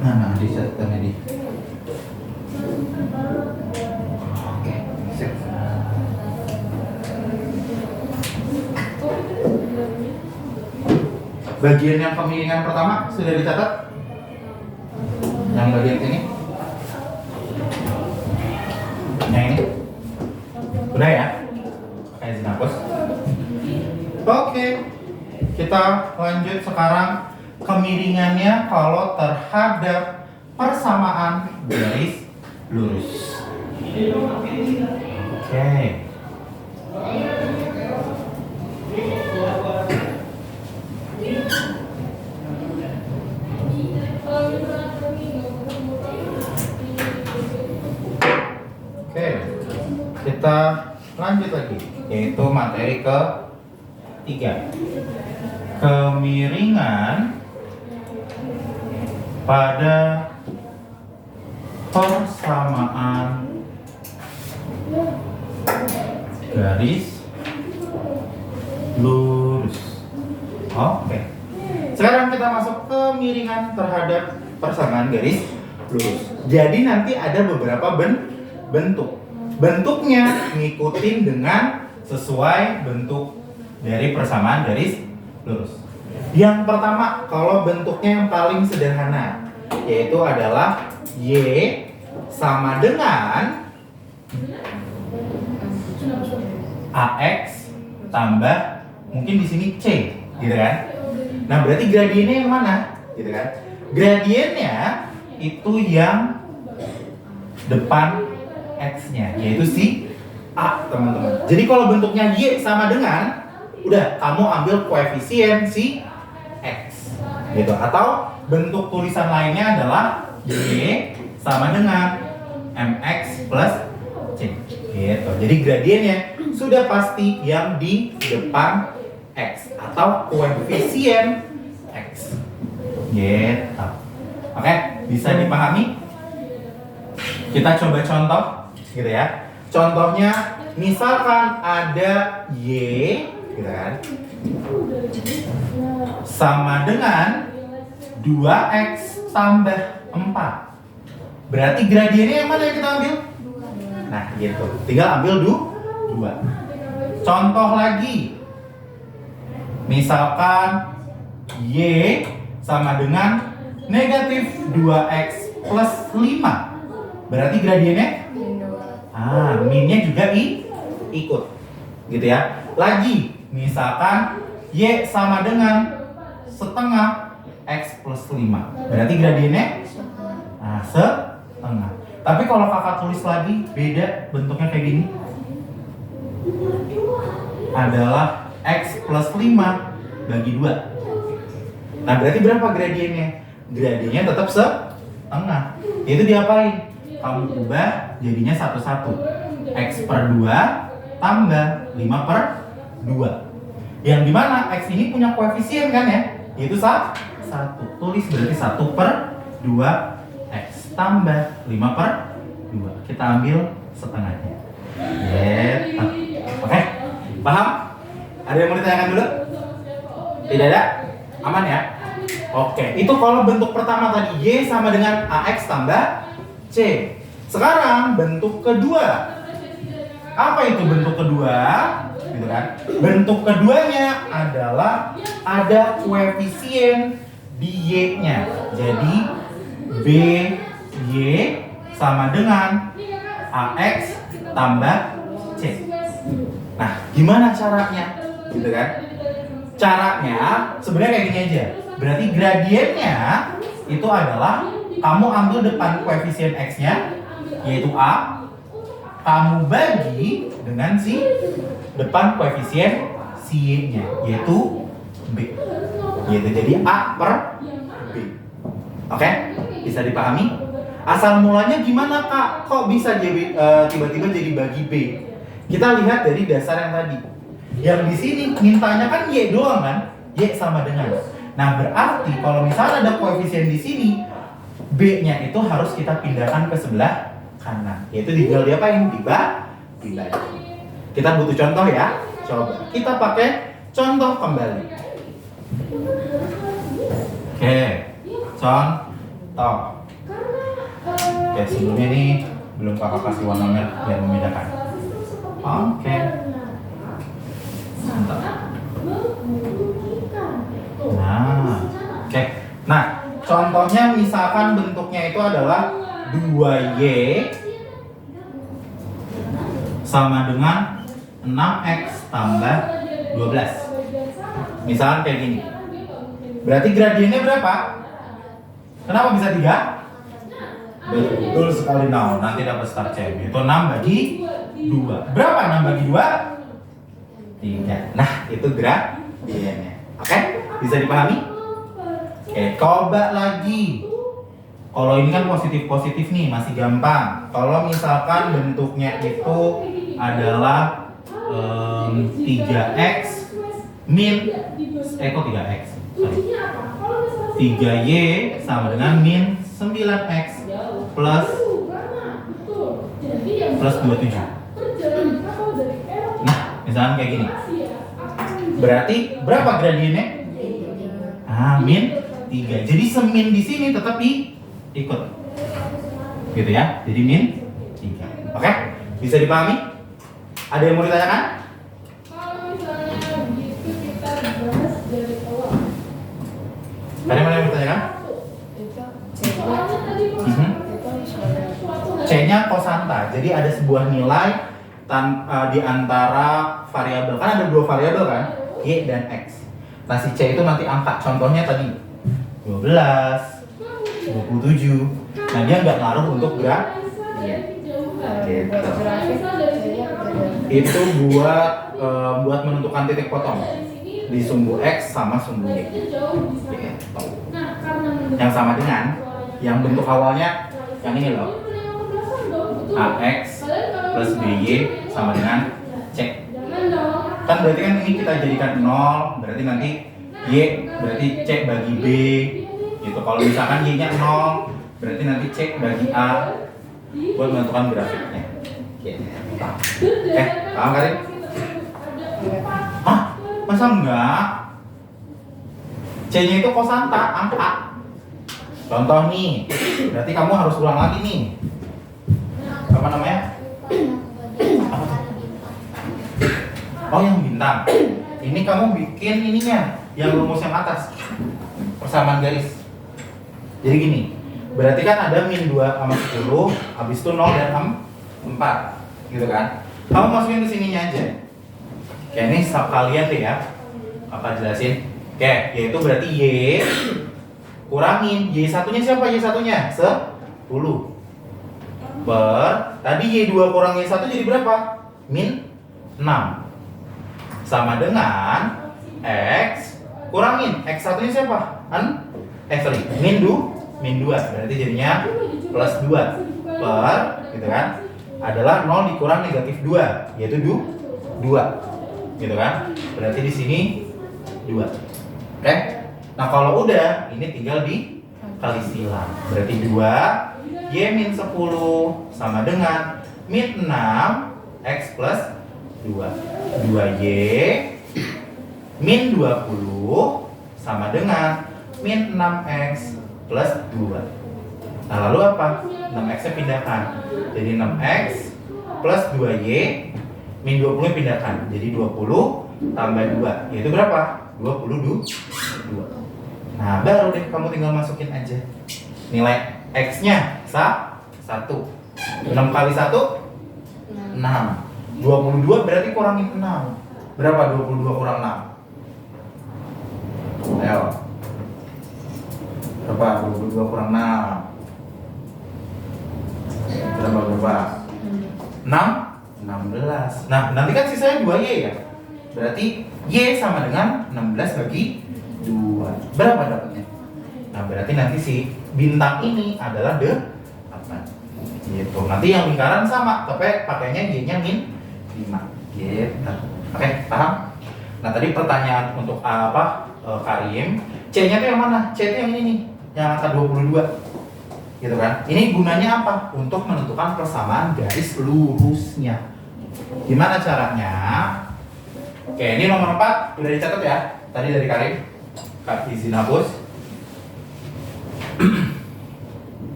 Nah, dicatatkan di. Oke, sip. Bagian yang kemiringan pertama sudah dicatat? Yang bagian ini? Yang ini? Udah ya? Kayak izin hapus. Oke, kita lanjut sekarang kemiringannya kalau terhadap persamaan garis lurus. Oke. Oke, kita lanjut lagi, yaitu materi ke-3. Kemiringan pada persamaan garis lurus. Oke. Sekarang kita masuk kemiringan terhadap persamaan garis lurus. Jadi nanti ada beberapa bentuk. Bentuknya ngikutin dengan sesuai bentuk dari persamaan garis lurus. Yang pertama, kalau bentuknya yang paling sederhana, yaitu adalah Y sama dengan AX tambah mungkin di sini C, gitu kan? Nah, berarti gradiennya yang mana? Gitu kan? Gradiennya itu yang depan X-nya, yaitu si A, teman-teman. Jadi kalau bentuknya Y sama dengan, udah kamu ambil koefisien si X, gitu. Atau bentuk tulisan lainnya adalah Y sama dengan MX plus C, gitu. Jadi gradiennya sudah pasti yang di depan X atau koefisien X, gitu. Oke, bisa dipahami? Kita coba contoh, gitu ya. Contohnya, misalkan ada Y, gitu kan, sama dengan 2X tambah 4. Berarti gradiennya yang mana yang kita ambil? Nah, gitu. Tinggal ambil 2. Contoh lagi. Misalkan Y sama dengan negatif 2x plus 5. Berarti gradiennya? Minnya juga ikut. Gitu ya. Lagi, misalkan Y sama dengan setengah X plus 5. Berarti gradiennya? Setengah. Tapi kalau kakak tulis lagi, beda bentuknya kayak gini. Adalah X plus 5 bagi 2. Nah, berarti berapa gradiennya? Gradiennya tetap setengah. Itu diapain? Kamu ubah jadinya 1-1. X per 2 tambah 5 per 2. Yang dimana X ini punya koefisien kan ya? Yaitu 1. Tulis berarti 1 per 2X tambah 5 per 2. Kita ambil setengahnya. Oke? Paham? Ada yang mau ditanyakan dulu? Tidak ada? Aman ya? Oke, itu kalau bentuk pertama tadi Y sama dengan AX tambah C. Sekarang bentuk kedua. Apa itu bentuk kedua? Gitu kan? Bentuk keduanya adalah ada koefisien di Y-nya. Jadi BY sama dengan AX tambah C. Nah, gimana caranya? Gitu kan? Caranya sebenarnya kayak gini aja. Berarti gradiennya itu adalah kamu ambil depan koefisien X-nya, yaitu A, kamu bagi dengan si depan koefisien si Y-nya, yaitu B. Yaitu jadi A per B. Oke? Bisa dipahami? Asal mulanya gimana kak? Kok bisa jadi tiba-tiba jadi bagi B? Kita lihat dari dasar yang tadi. Yang di sini mintanya kan Y doang kan? Y sama dengan. Nah, berarti kalau misalnya ada koefisien di sini, B-nya itu harus kita pindahkan ke sebelah kanan. Yaitu tinggal diapain? Dibagi. Kita butuh contoh ya. Coba kita pakai contoh kembali. Oke, contoh. Oke, sebelumnya nih belum kakak kasih warna merah biar membedakan. Oke. Mantap. Nah, contohnya misalkan bentuknya itu adalah 2Y sama dengan 6X tambah 12. Misalkan kayak gini. Berarti gradiennya berapa? Kenapa bisa 3? Betul sekali. Nah, nanti dapat star CM. Itu 6 bagi 2. Berapa 6 bagi 2? 3. Nah, itu gradiennya. Oke? Bisa dipahami? Oke, coba lagi. Kalau ini kan positif-positif nih, masih gampang. Kalau misalkan bentuknya itu adalah 3X min kok 3X? Sorry. 3Y sama dengan min 9X plus 27. Nah, misalkan kayak gini. Berarti berapa gradiennya? Min 3. Jadi semin di sini tetap ikut. Gitu ya. Jadi min 3. Oke? Bisa dipahami? Ada yang mau ditanyakan?
Kalau misalnya gitu kita bahas dari awal.
Ada yang mau ditanyakan?
Soalnya tadi
C-nya kosanta. Jadi ada sebuah nilai di antara variabel. Kan ada dua variabel kan? Y dan X. Nah, si C itu nanti angka. Contohnya tadi 12, 27. Nah, dia nggak ngaruh untuk gerak. Gitu. Itu buat menentukan titik potong di sumbu X sama sumbu Y. Gitu. Yang sama dengan yang bentuk awalnya yang ini loh. AX plus BY sama dengan C. Kan berarti kan ini kita jadikan 0, berarti nanti Y berarti C bagi B gitu. Kalau misalkan Y-nya 0, berarti nanti C bagi A buat menentukan grafiknya. Paham Karin? Hah? Masa enggak? C-nya itu kosanta, angka. Contoh nih, berarti kamu harus ulang lagi nih. Apa namanya? Oh, yang bintang. Ini kamu bikin ininya, yang rumus yang atas. Persamaan garis. Jadi gini, berarti kan ada min 2 sama 10, habis itu 0 dan 4, gitu kan? Kamu masukin ke sininya aja. Oke, ini sekalian deh ya. Apa jelasin? Oke, yaitu berarti Y kurangin Y satunya siapa? Y satunya 10 per tadi Y2 kurang Y1 jadi berapa? Min 6 sama dengan X kurangin X satunya siapa? Min 2 berarti jadinya plus 2 per gitu kan adalah 0 dikurang negatif 2 yaitu 2 gitu kan berarti di sini 2 oke nah kalau udah ini tinggal dikali silang berarti 2 Y min 10 sama dengan min 6 X plus 2 2Y min 20 sama dengan min 6X plus 2 nah lalu apa? 6X nya pindahkan jadi 6X plus 2Y min 20 pindahkan jadi 20 tambah 2 yaitu berapa? 22 nah baru deh kamu tinggal masukin aja nilai X nya 1 6 kali 1 6 22 berarti kurangin 6 berapa 22 kurang 6? Ayo berapa 22 kurang 6? Berapa? 6? 16 nah nanti kan sisanya 2Y ya berarti Y sama dengan 16 bagi 2 berapa dapatnya? Nah berarti nanti si bintang ini adalah 8 gitu nanti yang lingkaran sama tapi pakainya Y nya min 5 gitu oke paham? Nah tadi pertanyaan untuk Karim C nya tuh yang mana? C itu yang ini nih yang angka 22 gitu kan ini gunanya apa? Untuk menentukan persamaan garis lurusnya gimana caranya? Oke ini nomor 4 udah dicatat ya tadi dari Karim Kak izin hapus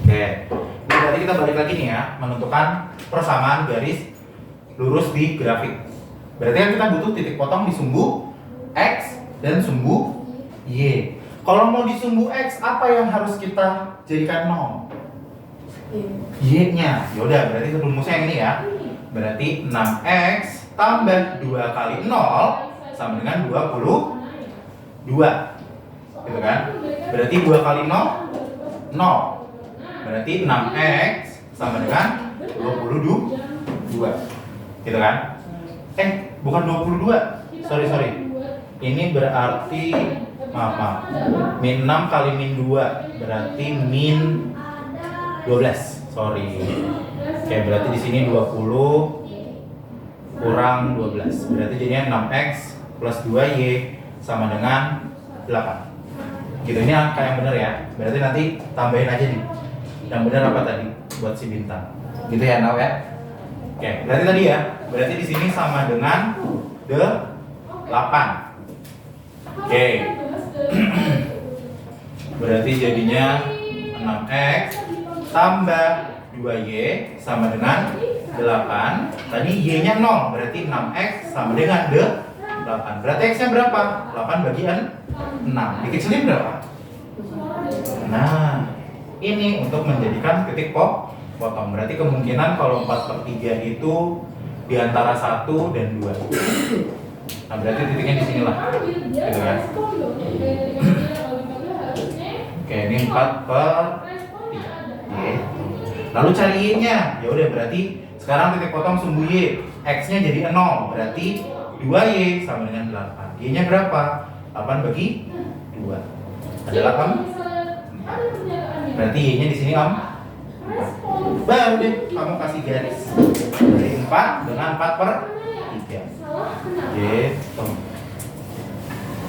oke ini berarti kita balik lagi nih ya menentukan persamaan garis lurus di grafik berarti kan kita butuh titik potong di sumbu X dan sumbu Y kalau mau di sumbu X apa yang harus kita jadikan 0? Y nya yaudah berarti rumusnya yang ini ya berarti 6X tambah 2 kali 0 sama dengan 22 gitu kan berarti 2 kali 0 berarti 6X sama dengan 22 gitu kan bukan 22 sorry ini berarti maaf min 6 kali min 2 berarti min 12 sorry oke berarti di sini 20 kurang 12 berarti jadinya 6X plus 2Y sama dengan 8 gitu ini angka yang benar ya berarti nanti tambahin aja nih yang benar apa tadi buat si bintang gitu ya Nau ya oke berarti tadi ya berarti di sini sama dengan 8 oke berarti jadinya 6X tambah 2Y sama dengan 8 tadi Y nya 0 berarti 6X sama dengan 8 berarti X nya berapa? 8 bagi 6 dikecilin berapa? Nah ini untuk menjadikan titik potong berarti kemungkinan kalau 4/3 itu diantara 1 dan 2 nah berarti titiknya di sini lah gitu kan oke ini 4/3 lalu cari Y nya ya udah berarti sekarang titik potong sumbu Y X nya jadi 0 berarti 2Y sama dengan 8 Y nya berapa? 8 bagi 2 adalah 4 berarti Y nya di sini 4 baru deh kamu kasih garis dari 4 dengan 4/3 gitu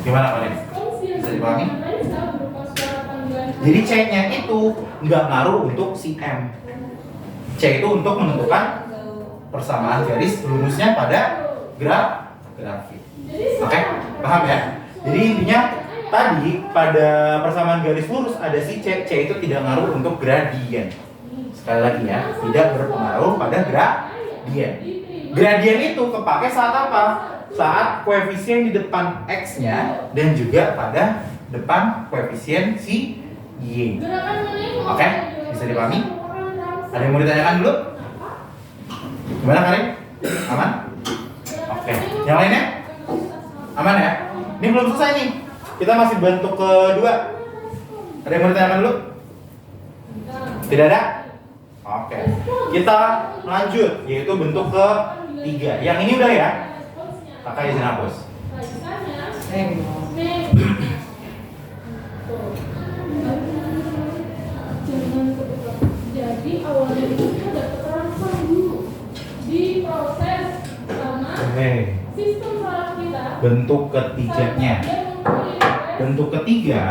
gimana kalian? Bisa dipahami? Jadi C nya itu nggak ngaruh untuk si M C itu untuk menentukan persamaan garis lurusnya pada grafik oke? Paham ya? Jadi intinya tadi pada persamaan garis lurus ada si C itu tidak ngaruh untuk gradien sekali lagi ya tidak berpengaruh pada gradien gradien itu kepake saat apa? Saat koefisien di depan X nya dan juga pada depan koefisien si Y.
Gerakan mana yang mau
Oke,
dilakukan?
bisa dipahami?
Merupakan rangsangan.
Ada yang mau ditanyakan dulu?
Kenapa?
Gimana Karin? Aman? Oke, yang lainnya? Aman ya? Ini belum selesai nih. Kita masih bentuk kedua. Ada yang mau ditanyakan dulu? Tidak ada? Oke. Kita lanjut, yaitu bentuk ketiga. Yang ini udah ya? Kakak izin hapus.
Jadi awalnya itu ada terangsang dulu diproses sama sistem saraf kita.
Bentuk ketiganya.
Dia mempunyai
Bentuk ketiga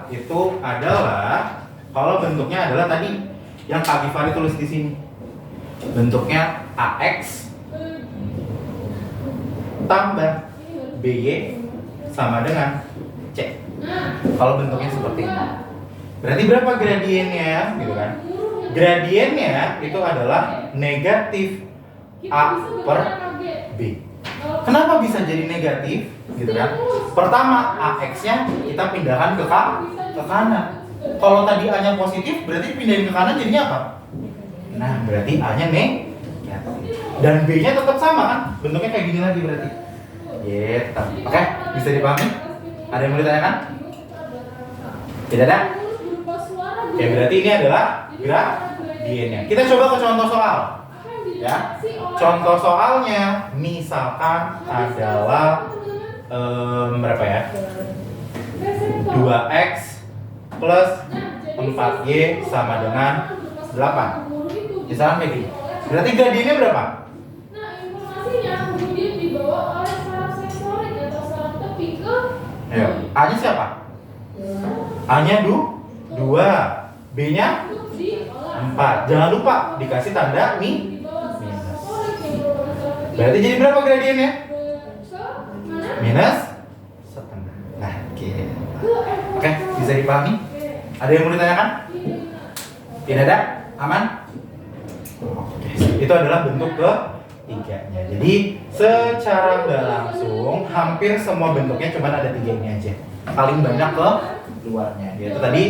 itu adalah kalau bentuknya adalah tadi yang Kak Gifari tulis di sini. Bentuknya AX tambah BY sama dengan C. Kalau bentuknya seperti ini. Berarti berapa gradiennya gitu kan? Gradiennya itu adalah negatif A per B. Kenapa bisa jadi negatif gitu kan? Pertama AX-nya kita pindahkan ke kanan. Kalau tadi A-nya positif berarti pindahin ke kanan jadinya apa? Nah, berarti A-nya negatif. Dan B-nya tetap sama kan? Bentuknya kayak gini lagi berarti. Gitu. Oke, bisa dipahami? Ada yang mau ditanyakan? Tidak ada? Oke, berarti ini adalah gradiennya. Kita coba ke contoh soal. Ya. Contoh soalnya misalkan adalah berapa ya? 2x plus 4y sama dengan 8. Misalkan kayak gini. Berarti gradiennya berapa?
Nah, informasinya kemudian dibawa oleh saraf sensorik atau saraf tepi ke
Ayo, A-nya siapa? A-nya 2, B-nya 4. Jangan lupa dikasih tanda minus. Berarti jadi berapa gradiennya? Minus setengah. Nah, oke, bisa dipahami? Ada yang mau ditanyakan? Tidak ada? Aman? Oke, itu adalah bentuk ketiganya. Jadi secara nggak langsung hampir semua bentuknya cuma ada 3 ini aja. Paling banyak ke luarnya. Yaitu tadi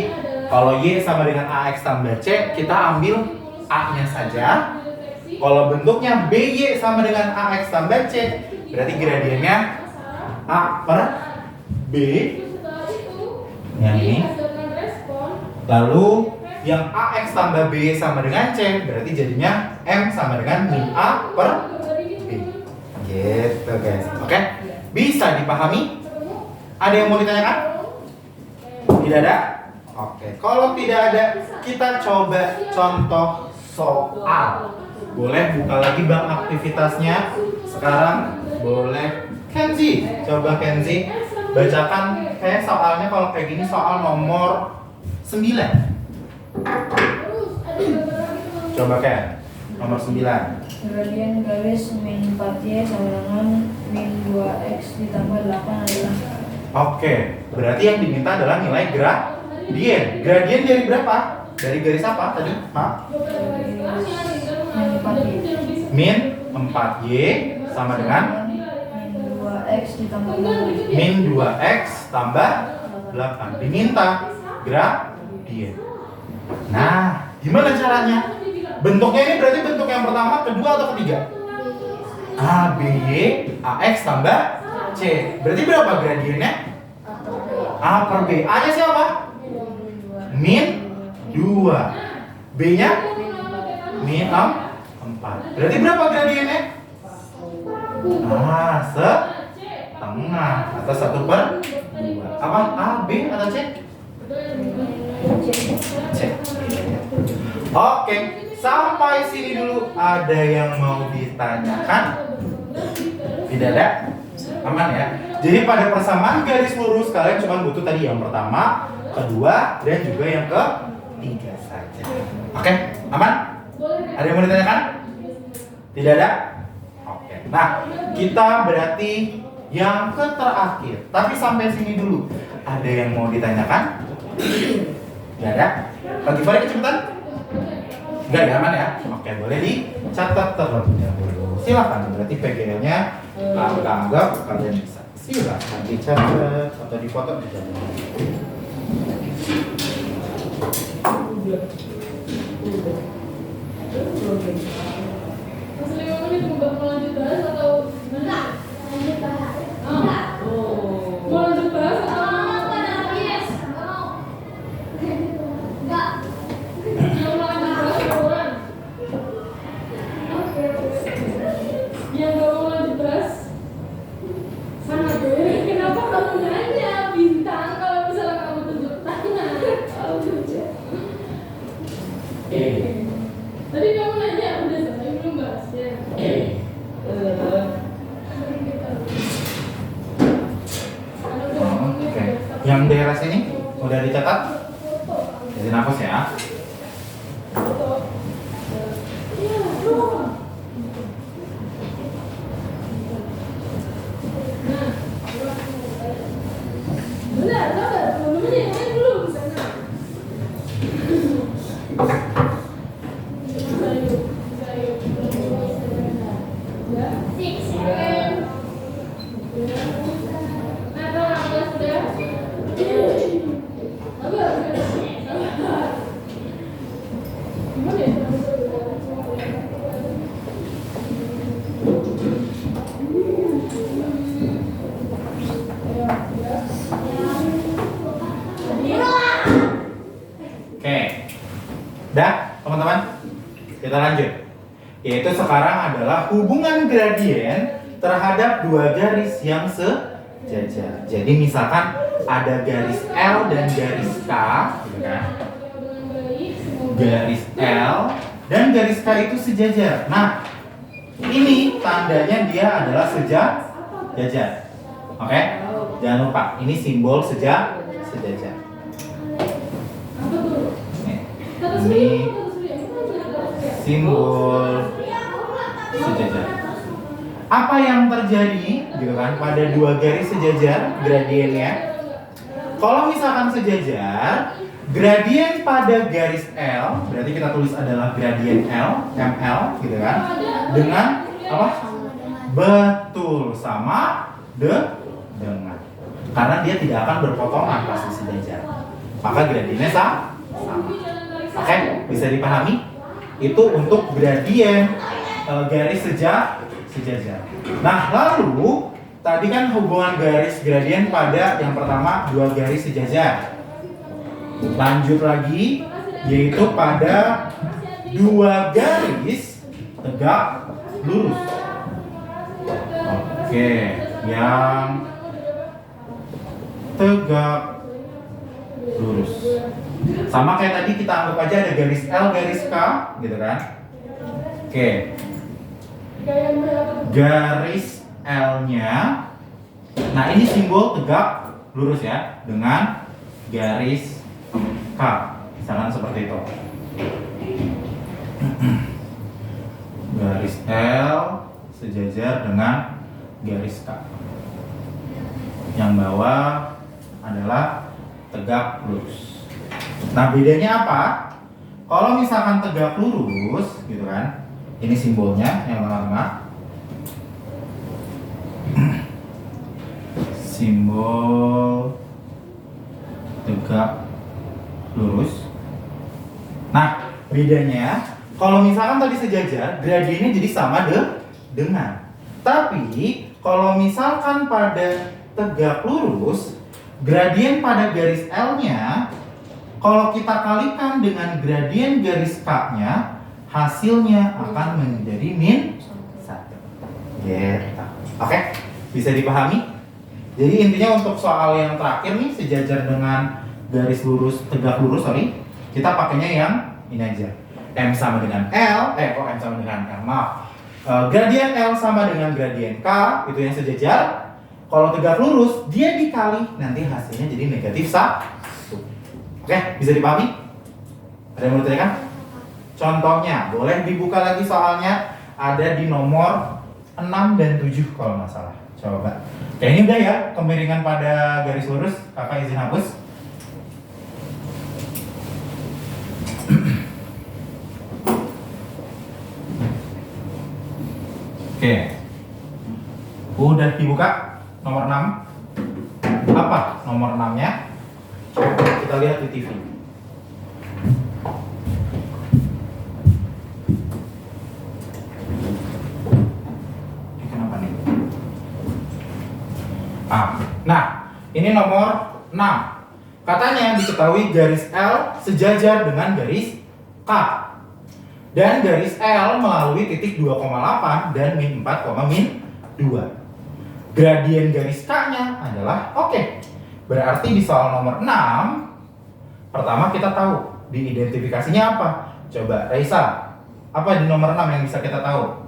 kalau Y sama dengan AX tambah C, kita ambil A-nya saja. Kalau bentuknya BY sama dengan AX tambah C, berarti gradiennya A per B. Yang ini. Lalu yang AX tambah B sama dengan C, berarti jadinya M sama dengan min A per B. Gitu guys. Oke? Bisa dipahami? Ada yang mau ditanyakan? Tidak ada? Oke. Kalau tidak ada, kita coba contoh soal. Boleh buka lagi bang aktivitasnya. Sekarang boleh Kenzi. Coba Kenzi bacakan kayak soalnya kalau kayak gini soal nomor 9. Coba Ken. Nomor 9.
Gradien garis min 4y sama dengan min 2x ditambah 8 adalah.
Oke, berarti yang diminta adalah nilai gradien. Gradien dari berapa? Dari garis apa tadi? Pak? Min 4y sama dengan
min 2x ditambah 8.
min 2x tambah 8. Diminta gradien. Nah, gimana caranya? Bentuknya ini berarti bentuk yang pertama, kedua atau ketiga? A, B, Y, AX tambah C. Berarti berapa gradiennya? A per B. A-nya siapa? Min 2. B-nya? Min 4. Berarti berapa gradiennya? Ah, setengah atau 1 per 2. Apa? A, B atau C? C. Oke, sampai sini dulu. Ada yang mau ditanyakan? Tidak ada? Aman ya? Jadi pada persamaan garis lurus kalian cuma butuh tadi yang pertama, kedua, dan juga yang ketiga saja. Oke, aman? Ada yang mau ditanyakan? Tidak ada? Oke. Nah, kita berarti yang terakhir. Tapi sampai sini dulu. Ada yang mau ditanyakan? Tidak ada? Bagi Fari kecepatan? Enggak ya, aman ya? Oke, boleh dicatat terlebih dahulu. Silakan, berarti PGL-nya anggap kalian bisa. Silakan dicatat atau difoto di
Udah.
Mas 5 menit mau lanjut bahas atau gimana?
Lanjut bahas.
Oh.
Mau lanjut bahas atau
Enggak.
yang mau lanjut bahas orang? Yang nggak mau lanjut bahas sama gue. Kenapa kamu nanya bintang kalau misalnya kamu tunjuk tangan? Tadi kamu nanya udah selesai belum bahasnya?
Oke. Yang daerah sini udah dicatat? Jadi nafas ya.
Benar, sabar. Temen-temennya yang lain belum di sana. Bisa yuk. Ya. Nah, kalau Anda sudah sabar. Gimana ya?
Oke. Dah, teman-teman. Kita lanjut. Yaitu sekarang adalah hubungan gradien terhadap dua garis yang sejajar. Jadi misalkan ada garis L dan garis K, gitu kan? Garis L dan garis K itu sejajar. Nah, ini tandanya dia adalah sejajar. Oke? Jangan lupa, ini simbol sejajar.
Apa tuh?
Nih,
Kata
ini
Surya, itu kan benar-benar
simbol sejajar. Apa yang terjadi gitu kan pada dua garis sejajar gradiennya? Kalau misalkan sejajar, gradien pada garis L, berarti kita tulis adalah gradien L, ML gitu kan. Dengan apa? Betul, sama dengan. Karena dia tidak akan berpotongan pasti sejajar. Maka gradiennya sama. Oke, bisa dipahami? Itu untuk gradien garis sejajar. Nah, lalu tadi kan hubungan garis gradien pada yang pertama dua garis sejajar. Lanjut lagi, yaitu pada dua garis tegak lurus. Oke, yang tegak lurus. Sama kayak tadi kita anggap aja ada garis L, garis K, gitu kan? Oke. Garis L-nya. Nah, ini simbol tegak lurus ya dengan garis K. Misalkan seperti itu. Garis L sejajar dengan garis K. Yang bawah adalah tegak lurus. Nah, bedanya apa? Kalau misalkan tegak lurus, gitu kan? Ini simbolnya yang tengah-tengah. Simbol tegak lurus. Nah, bedanya kalau misalkan tadi sejajar, gradiennya jadi sama dengan. Tapi kalau misalkan pada tegak lurus, gradien pada garis L-nya kalau kita kalikan dengan gradien garis K-nya, hasilnya akan menjadi min 1. Gitu. Oke, bisa dipahami? Jadi intinya untuk soal yang terakhir nih, sejajar dengan garis lurus, tegak lurus, kita pakainya yang ini aja. M sama dengan L, M sama dengan L, maaf. Gradien L sama dengan gradien K, itu yang sejajar. Kalau tegak lurus, dia dikali, nanti hasilnya jadi negatif 1. Oke, bisa dipahami? Ada yang mau ditanyakan? Contohnya, boleh dibuka lagi soalnya, ada di nomor 6 dan 7 kalau nggak salah. Coba. Kayaknya udah ya, kemiringan pada garis lurus, kakak izin hapus. Oke. Udah dibuka nomor 6. Apa nomor 6-nya? Coba kita lihat di TV. A. Nah, ini nomor 6. Katanya diketahui garis L sejajar dengan garis K. Dan garis L melalui titik 2,8 dan min 4, min 2. Gradien garis K-nya adalah oke. Berarti di soal nomor 6, pertama kita tahu diidentifikasinya apa. Coba Raisa, apa di nomor 6 yang bisa kita tahu?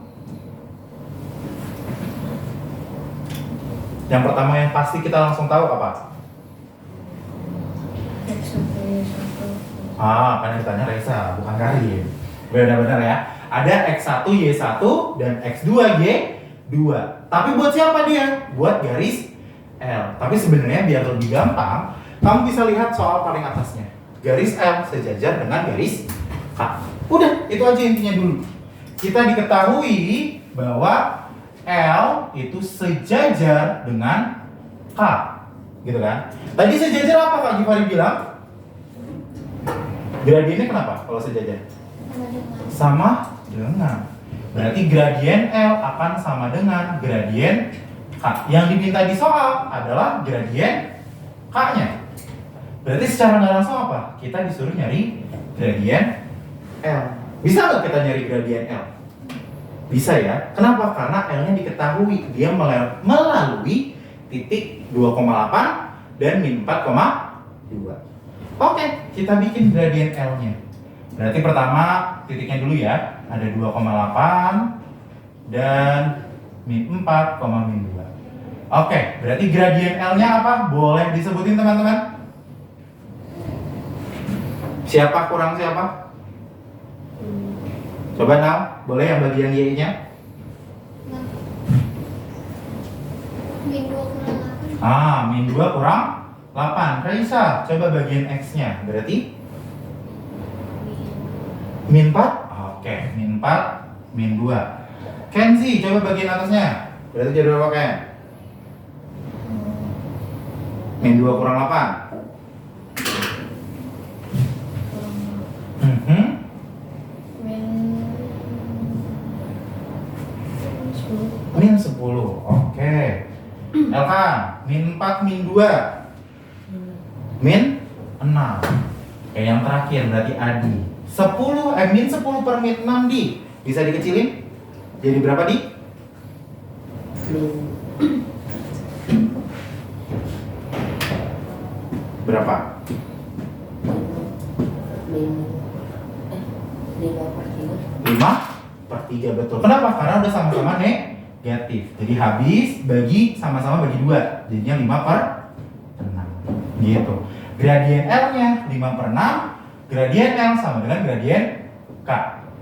Yang pertama yang pasti kita langsung tahu apa?
X1Y1.
Karena ditanya Raisa, bukan Karin. Benar-benar ya. Ada X1Y1 dan X2Y2. Tapi buat siapa dia? Buat garis L. Tapi sebenarnya biar lebih gampang, kamu bisa lihat soal paling atasnya. Garis L sejajar dengan garis K. Udah, itu aja intinya dulu. Kita diketahui bahwa L itu sejajar dengan K. Gitu kan? Tadi sejajar apa Kak Gifari bilang? Gradiennya kenapa kalau sejajar? Sama dengan. Berarti gradien L akan sama dengan gradien K. Yang diminta di soal adalah gradien K-nya. Berarti secara nggak langsung apa? Kita disuruh nyari gradien L. Bisa nggak kita nyari gradien L? Bisa ya. Kenapa? Karena L-nya diketahui. Dia melalui titik 2,8 dan min 4,2. Oke, kita bikin gradien L-nya. Berarti pertama titiknya dulu ya. Ada 2,8 dan min 4, min 2. Oke, berarti gradien L-nya apa? Boleh disebutin teman-teman? Siapa kurang siapa? Coba Nau, boleh yang bagian Y-nya?
Min 2 kurang 8.
Min 2 kurang 8. Raisa, coba bagian X-nya. Berarti? Min 4? Oke, min 4, min 2. Kenzi, coba bagian atasnya. Berarti jadi berapa Ken? Min 2 kurang 8. Min 10. Oke. LK, min 4, min 2. Min 6. Oke, yang terakhir berarti Adi. Min 10 per min 6 di. Bisa dikecilin? Jadi berapa di? Berapa? 5/3 betul. Kenapa? Karena udah sama-sama negatif. Jadi habis bagi sama-sama bagi 2. Jadinya 5/6. Gitu. Gradien L-nya 5/6. Gradien L sama dengan gradien K.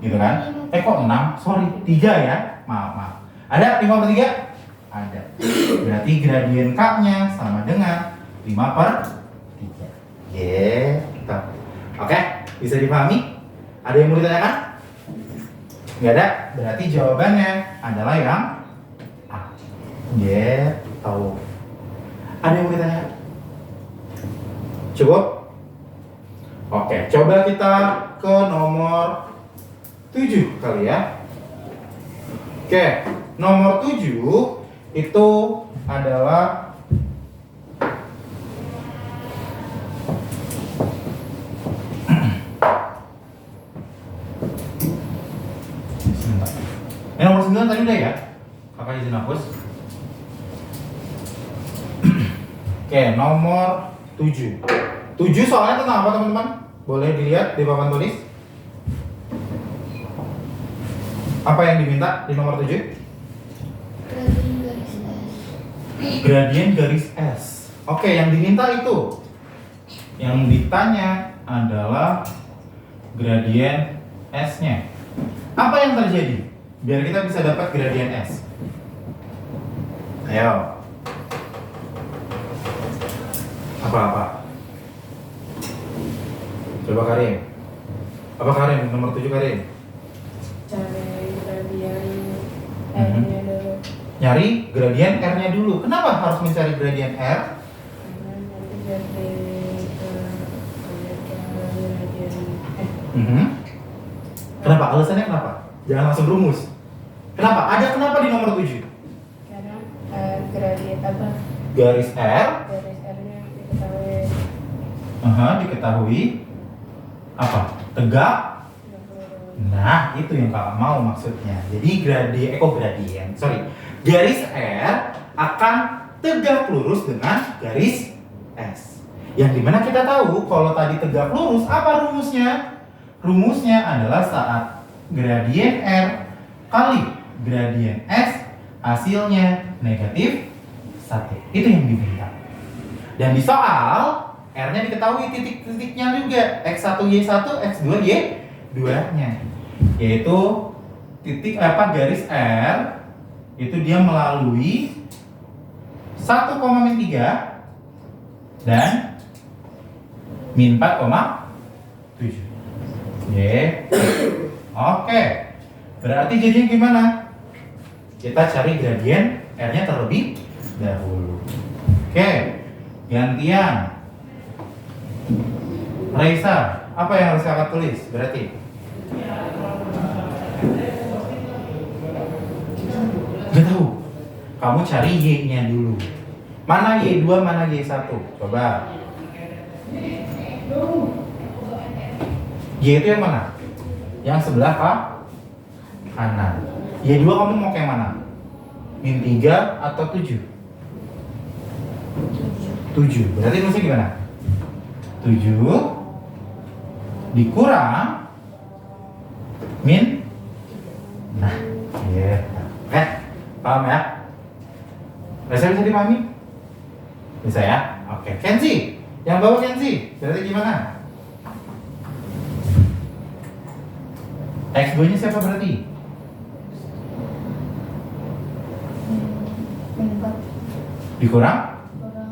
Gitu kan? Kok 6? Sorry, 3 ya. Maaf. Ada 5/3? Ada. Berarti gradien K-nya sama dengan 5/3. Gitu. Oke, bisa dipahami? Ada yang mau ditanyakan? Nggak ada? Berarti jawabannya adalah yang A. Gitu. Ada yang mau ditanyakan? Cukup? Oke, coba kita ke nomor 7 kali ya. Oke, nomor 7 itu adalah nomor 9 tadi udah ya? Kakak izin hapus. Oke, nomor 7. 7 soalnya tentang apa teman-teman? Boleh dilihat di papan tulis. Apa yang diminta di nomor 7?
Gradien garis S.
Gradien garis S. Oke, yang diminta itu. Yang ditanya adalah gradien S-nya. Apa yang terjadi? Biar kita bisa dapat gradien S. Ayo. Apa-apa? Coba Karim. Apa Karim? Nomor 7 Karim.
Cari gradien R-nya dulu.
Nyari gradien R-nya dulu. Kenapa harus mencari gradien R?
Karena nanti jadi gradien
Kenapa? Alasannya kenapa? Jangan langsung rumus. Kenapa? Ada kenapa di nomor 7?
karena gradien apa
garis R.
Garis R-nya diketahui
Diketahui apa? Tegak. Nah, itu yang kakak mau maksudnya. Jadi garis R akan tegak lurus dengan garis S. Yang dimana kita tahu kalau tadi tegak lurus, apa rumusnya? Rumusnya adalah saat gradien R kali gradien S hasilnya negatif 1. Itu yang diminta. Dan di soal R-nya diketahui titik-titiknya juga, X1 Y1, X2 Y2-nya. Yaitu garis R itu dia melalui 1,3 dan min 4,7. Oke. Berarti jadinya gimana? Kita cari gradien R-nya terlebih dahulu. Oke. Gantian. Raisa, apa yang harus kakak tulis? Berarti gak tahu. Kamu cari Y-nya dulu. Mana Y2, mana Y1? Coba. Y itu yang mana? Yang sebelah kanan. Y2 kamu mau ke yang mana? Min 3 atau 7? 7. Berarti nulisnya gimana? 7 dikurang min. Nah, oke, paham ya? Bisa dipahami? Bisa ya? Oke, Kenzi, yang bawah Kenzi, berarti gimana? X2 nya siapa berarti?
min 4
Dikurang?
kurang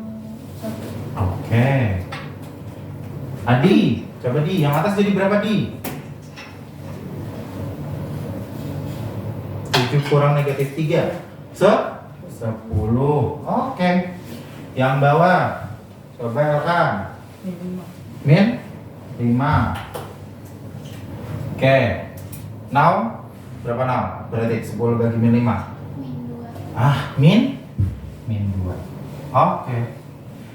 1.
Oke. Adi, coba Di, yang atas jadi berapa Di? 7 kurang negatif 3 10. Oke. Yang bawah coba Elkan. Min 5. Oke. Now berapa now? Berarti 10 bagi min 5.
min 2.
Min 2. Oke.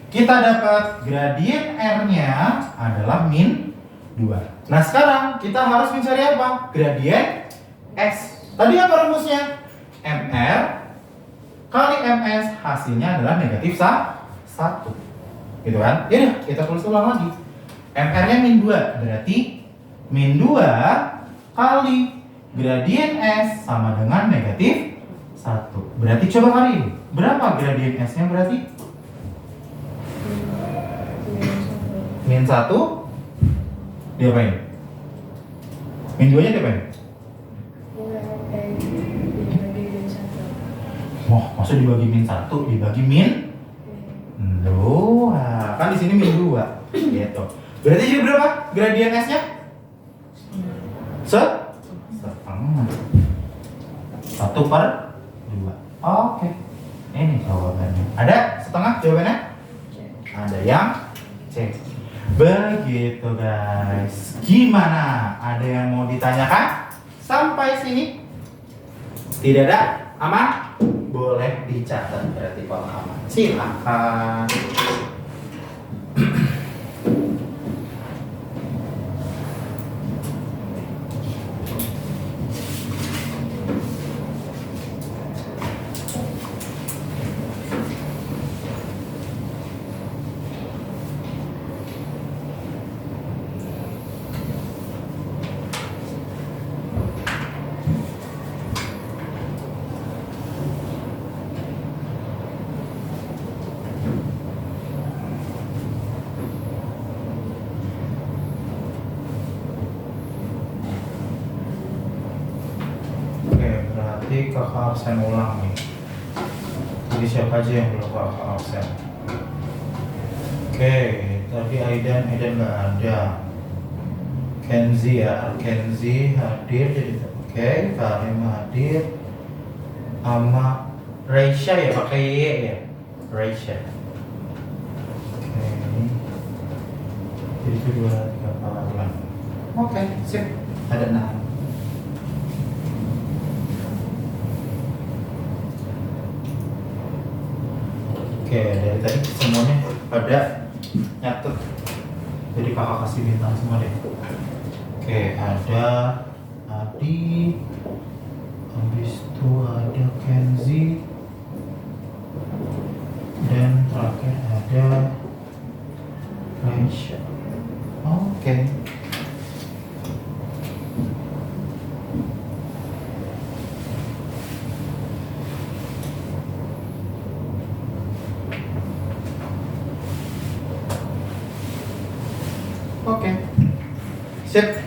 Kita dapat gradien R-nya adalah min 2. Nah, sekarang kita harus mencari apa? Gradien S. Tadi apa rumusnya? MR kali MS hasilnya adalah negatif 1. Gitu kan? Yaudah, kita tulis ulang lagi. MR-nya min 2, berarti min 2 kali gradien S sama dengan negatif 1. Berarti coba kali, berapa gradien S-nya berarti? Min 1 diapain? Min 2 nya diapain? Wah, maksud dibagi min 1, dibagi min 2. Kan di sini min 2. Gitu. Berarti jadi berapa gradien S-nya? Setengah. 1/2. Oke. Ini jawabannya. Ada setengah jawabannya? Ada yang C. Begitu guys. Gimana? Ada yang mau ditanyakan? Sampai sini? Tidak ada? Aman? Boleh dicatat berarti kalau aman. Silakan. Nanti kakak absen ulang nih. Jadi siapa aja yang belum kakak absen? Oke, tadi Aidan nggak ada. Kenzi ya, Kenzi hadir. Oke, Karim hadir. Sama Raisya ya, pakai Y ya, Raisya. Oke, jadi itu 2, 3, 4 bulan. Oke, sip. Ada 6. Oke, dari tadi semuanya pada nyatet. Jadi kakak kasih bintang semua deh. Oke, ada Adi, habis itu ada Kenzi, dan terakhir ada Raisya. Oke. Oke. Sip.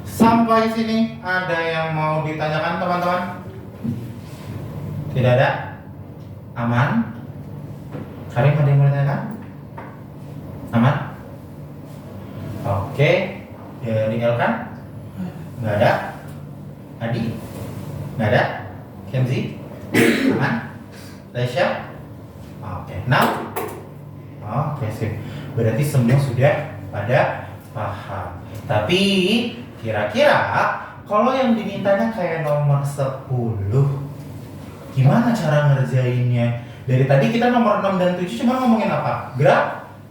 Sampai sini ada yang mau ditanyakan teman-teman? Tidak ada? Aman? Karim ada yang mau ditanyakan? Aman? Oke. Dari Elkan? Nggak ada? Adi? Nggak ada? Kenzi? Aman? Lesya? Oke. Now? Oke, sip. Berarti semua sudah pada paham. Tapi kira-kira kalau yang dimintanya kayak nomor 10, gimana cara ngerjainnya? Dari tadi kita nomor 6 dan 7 cuma ngomongin apa?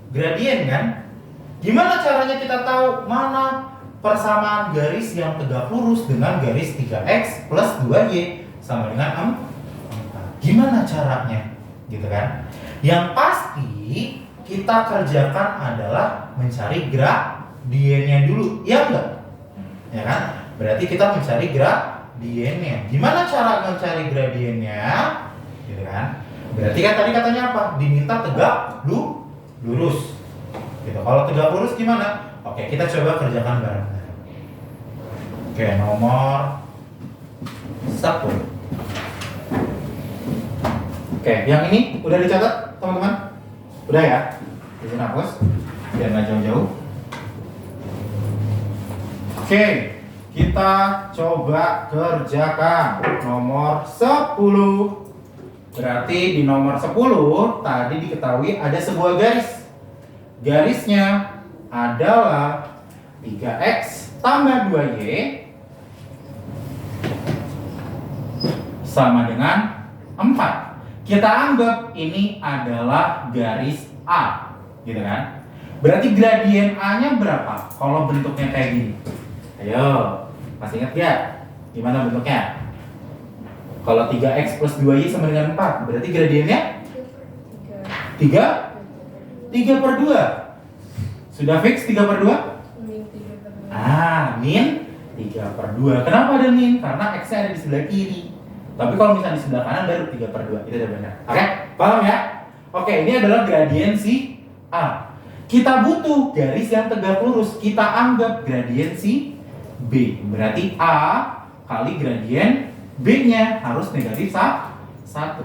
Gradien kan? Gimana caranya kita tahu mana persamaan garis yang tegak lurus dengan garis 3x plus 2y sama dengan 4? Gimana caranya? Gitu kan? Yang pasti kita kerjakan adalah mencari gradiennya dulu, ya enggak? Ya kan? Berarti kita mencari gradiennya. Gimana cara mencari gradiennya? Gitu kan? Berarti kan tadi katanya apa? Diminta tegak lurus. Gitu. Kalau tegak lurus gimana? Oke, kita coba kerjakan bareng-bareng. Oke, nomor 1. Oke, yang ini udah dicatat, teman-teman? Udah ya? Izin hapus biar nggak jauh-jauh. Oke, kita coba kerjakan nomor 10. Berarti di nomor 10 tadi diketahui ada sebuah garis. Garisnya adalah 3x tambah 2y sama dengan 4. Kita anggap ini adalah garis A, gitu kan? Berarti gradien A-nya berapa? Kalau bentuknya kayak gini. Ayo, masih ingat ya? Gimana bentuknya? Kalau 3x plus 2y sama dengan 4, berarti gradiennya? 3/2. Sudah fix 3/2? Min 3/2. Kenapa ada min? Karena x-nya ada di sebelah kiri. Tapi kalau misalnya di sebelah kanan baru 3/2. Itu udah benar. Oke? Paham ya? Oke, ini adalah gradien si A. Kita butuh garis yang tegak lurus. Kita anggap gradien si B. Berarti A kali gradien B-nya harus negatif 1.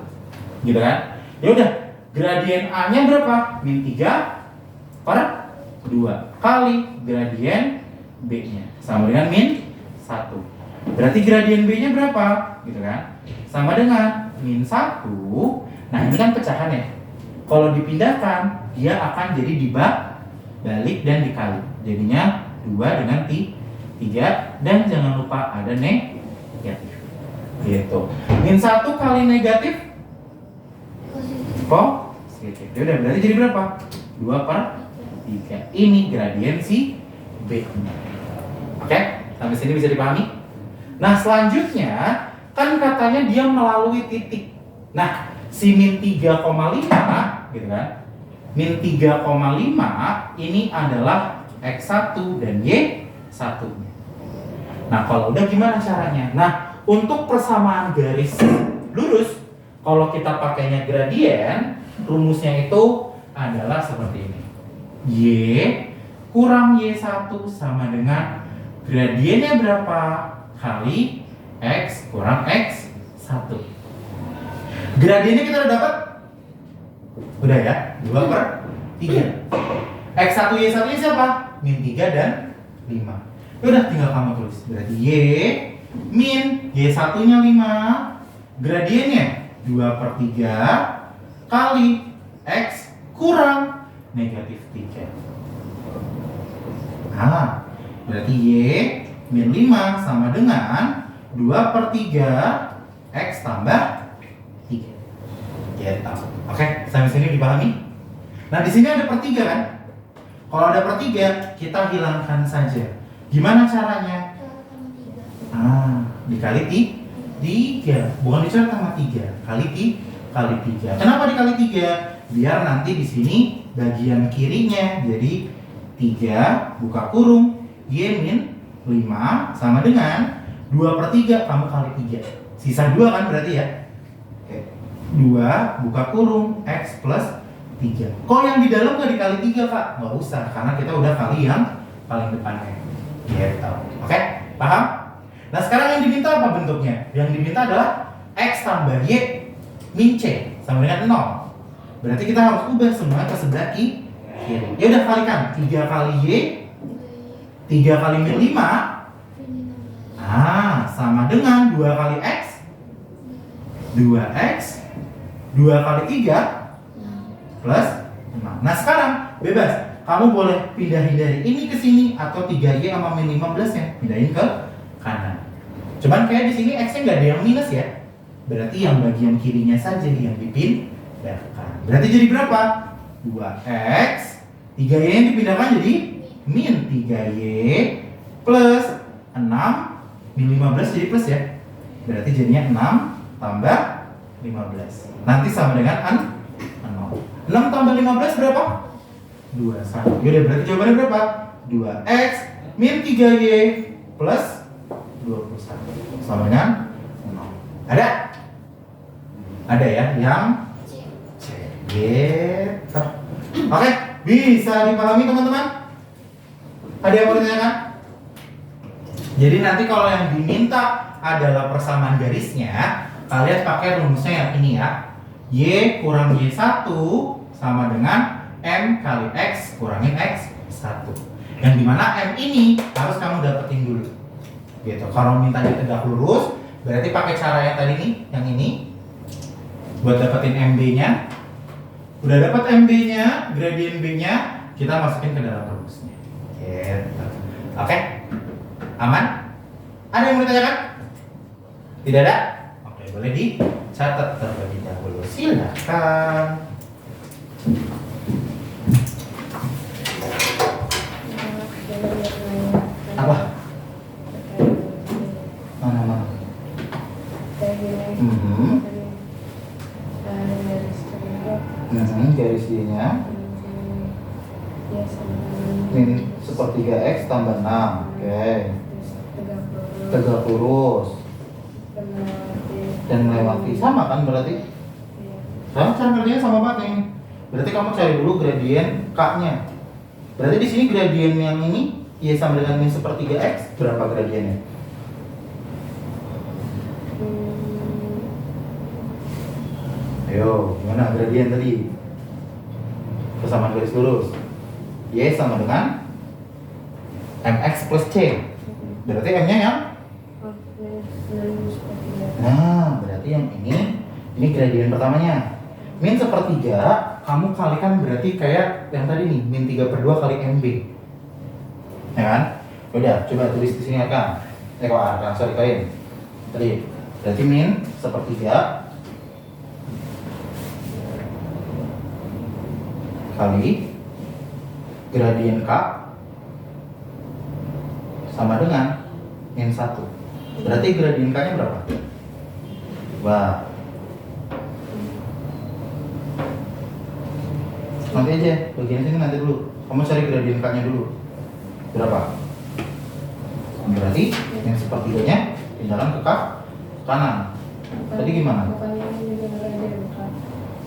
Gitu kan? Ya udah, gradien A-nya berapa? Min 3/2 kali gradien B-nya sama dengan min 1. Berarti gradien B-nya berapa? Gitu kan? Sama dengan min 1. Nah, ini kan pecahannya. Kalau dipindahkan, dia akan jadi dibalik dan dikali. Jadinya 2 dengan 3. Dan jangan lupa ada negatif. Gitu. Min 1 kali negatif positif. Ya udah, berarti jadi berapa? 2/3. Ini gradien si B. Oke? Sampai sini bisa dipahami? Nah, selanjutnya kan katanya dia melalui titik. Nah, si min 3,5 gitu kan? Min 3,5 ini adalah x1 dan y1. Nah, kalau udah gimana caranya? Nah, untuk persamaan garis lurus, kalau kita pakainya gradien, rumusnya itu adalah seperti ini. Y kurang y1 sama dengan gradiennya berapa? Kali x kurang x1. Gradiennya kita udah dapat? Udah ya? 2/3. X1 Y1 ini siapa? Min 3 dan 5. Udah, tinggal kamu tulis. Berarti Y min Y1 nya 5. Gradiennya 2/3 kali X kurang negatif 3. Nah, berarti Y min 5 sama dengan 2/3 X tambah 3. Gitu. Oke, sampai sini dipahami? Nah, di sini ada per 3 kan? Kalau ada per 3, kita hilangkan saja. Gimana caranya? Dikali 3. Bukan dicoret sama 3. Kali 3. Kenapa dikali 3? Biar nanti di sini bagian kirinya jadi 3 buka kurung Y min 5 sama dengan 2/3 kamu kali 3. Sisa 2 kan berarti ya? Oke. 2 buka kurung X plus 3. Kok yang di dalam nggak dikali 3, Kak? Nggak usah, karena kita udah kali yang paling depannya. Gitu. Oke? Paham? Nah, sekarang yang diminta apa bentuknya? Yang diminta adalah X tambah Y min C sama dengan 0. Berarti kita harus ubah semua ke sebelah kiri. Ya udah kalikan. 3 kali Y 3 kali min 5 sama dengan 2 kali X 2X 2 kali 3 plus 5. Nah, sekarang bebas. Kamu boleh pindahin dari ini ke sini atau 3Y sama min 15 ya. Pindahin ke kanan. Cuman kayak di sini X-nya nggak ada yang minus ya. Berarti yang bagian kirinya saja yang dipindahkan. Berarti jadi berapa? 2X 3Y yang dipindahkan jadi min 3Y plus 6 min 15 jadi plus ya. Berarti jadinya 6 tambah 15. Nanti sama dengan 6 tambah 15 berapa? 21. Yaudah, berarti jawabannya berapa? 2X min 3Y plus 21 sama dengan 0. Ada? Ada ya? Yang C. Gitu. Oke, bisa dipahami teman-teman? Ada yang mau ditanyakan? Jadi nanti kalau yang diminta adalah persamaan garisnya, kalian pakai rumusnya yang ini ya. Y kurang Y1 sama dengan M kali X kurangin X1. Yang dimana M ini harus kamu dapetin dulu. Gitu. Kalau mintanya tegak lurus, berarti pakai cara yang tadi nih, yang ini. Buat dapetin MB-nya. Udah dapat MB-nya, gradien B-nya, kita masukin ke dalam rumusnya. Gitu. Oke? Aman? Ada yang mau ditanyakan? Tidak ada? Oke, boleh dicatat terlebih dahulu. Silakan. Apa? Mana? Garis D-nya min sepertiga X tambah 6. Oke. Tegak lurus dan melewati, sama kan berarti? Sama cara kerjanya sama banget nih. Berarti kamu cari dulu gradien K-nya. Berarti di sini gradien yang ini Y sama dengan min sepertiga X, berapa gradiennya? Ayo, gimana gradien tadi? Persamaan garis lurus. Y sama dengan MX plus C. Berarti M-nya yang? Nah, berarti yang ini gradien pertamanya. Min sepertiga, kamu kalikan berarti kayak yang tadi nih, min 3/2 kali MB. Ya kan? Udah, coba tulis di sini kan. Sorry, kain. Tadi, berarti min sepertiga kali gradien K sama dengan min 1. Berarti gradien K-nya berapa? Wah. Nanti aja, bagian sini nanti dulu. Kamu cari gradien K-nya dulu. Berapa? Berarti min sepertiganya pindahkan ke kanan. Tadi gimana?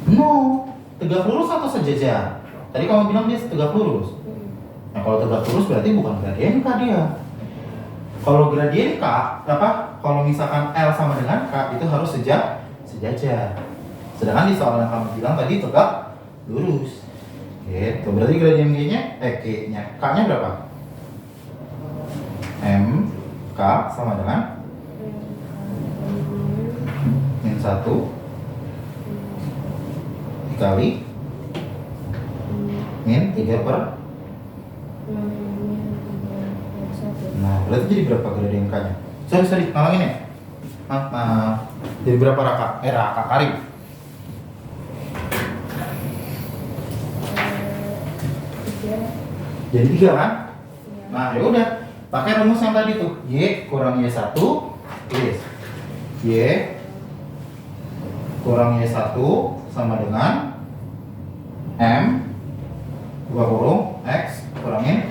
No, tegak lurus atau sejajar? Tadi kamu bilang dia tegak lurus. Nah, kalau tegak lurus berarti bukan gradien K dia. Kalau gradien K, kalau misalkan L sama dengan K itu harus sejajar. Sedangkan di soal yang kamu bilang tadi tegak lurus. Gitu. Berarti gradien K-nya berapa? M K sama dengan min 1 dikali min 3/. Nah, berarti jadi berapa gradien K-nya? Sorry, ngalangin ya? Maaf. Jadi berapa raka? Karim? Jadi 3 kan? Nah, ya udah. Pakai rumus yang tadi tuh. Y kurang Y1 tulis. Y kurang Y1 sama dengan M buka kurung X kurangin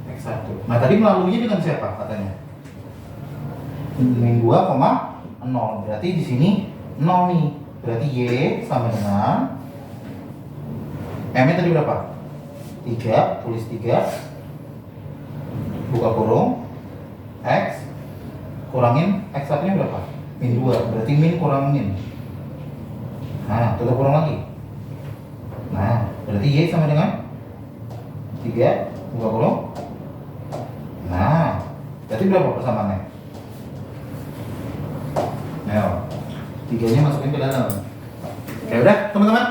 X1. Nah, tadi melaluinya dengan siapa katanya? Min 2, 0. Berarti di sini 0 nih. Berarti Y sama dengan M-nya tadi berapa? 3, tulis 3 buka kurung X kurangin X1 nya berapa? Min 2, berarti min kurang min. Nah, tutup kurung lagi. Nah, berarti Y sama dengan 3 buka kurung. Nah, berarti berapa persamaannya? Ayo, 3-nya masukin ke dalam. Oke, udah teman-teman?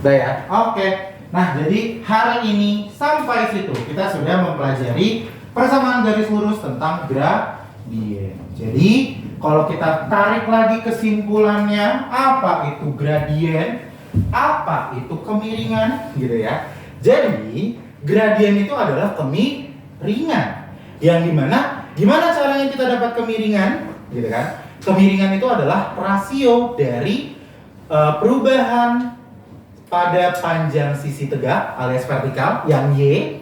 Udah ya? Oke. Nah, jadi hari ini sampai situ kita sudah mempelajari persamaan garis lurus tentang gradien. Jadi, kalau kita tarik lagi kesimpulannya, apa itu gradien? Apa itu kemiringan? Gitu ya. Jadi, gradien itu adalah kemiringan. Yang gimana caranya kita dapat kemiringan? Gitu kan? Kemiringan itu adalah rasio dari perubahan pada panjang sisi tegak alias vertikal yang Y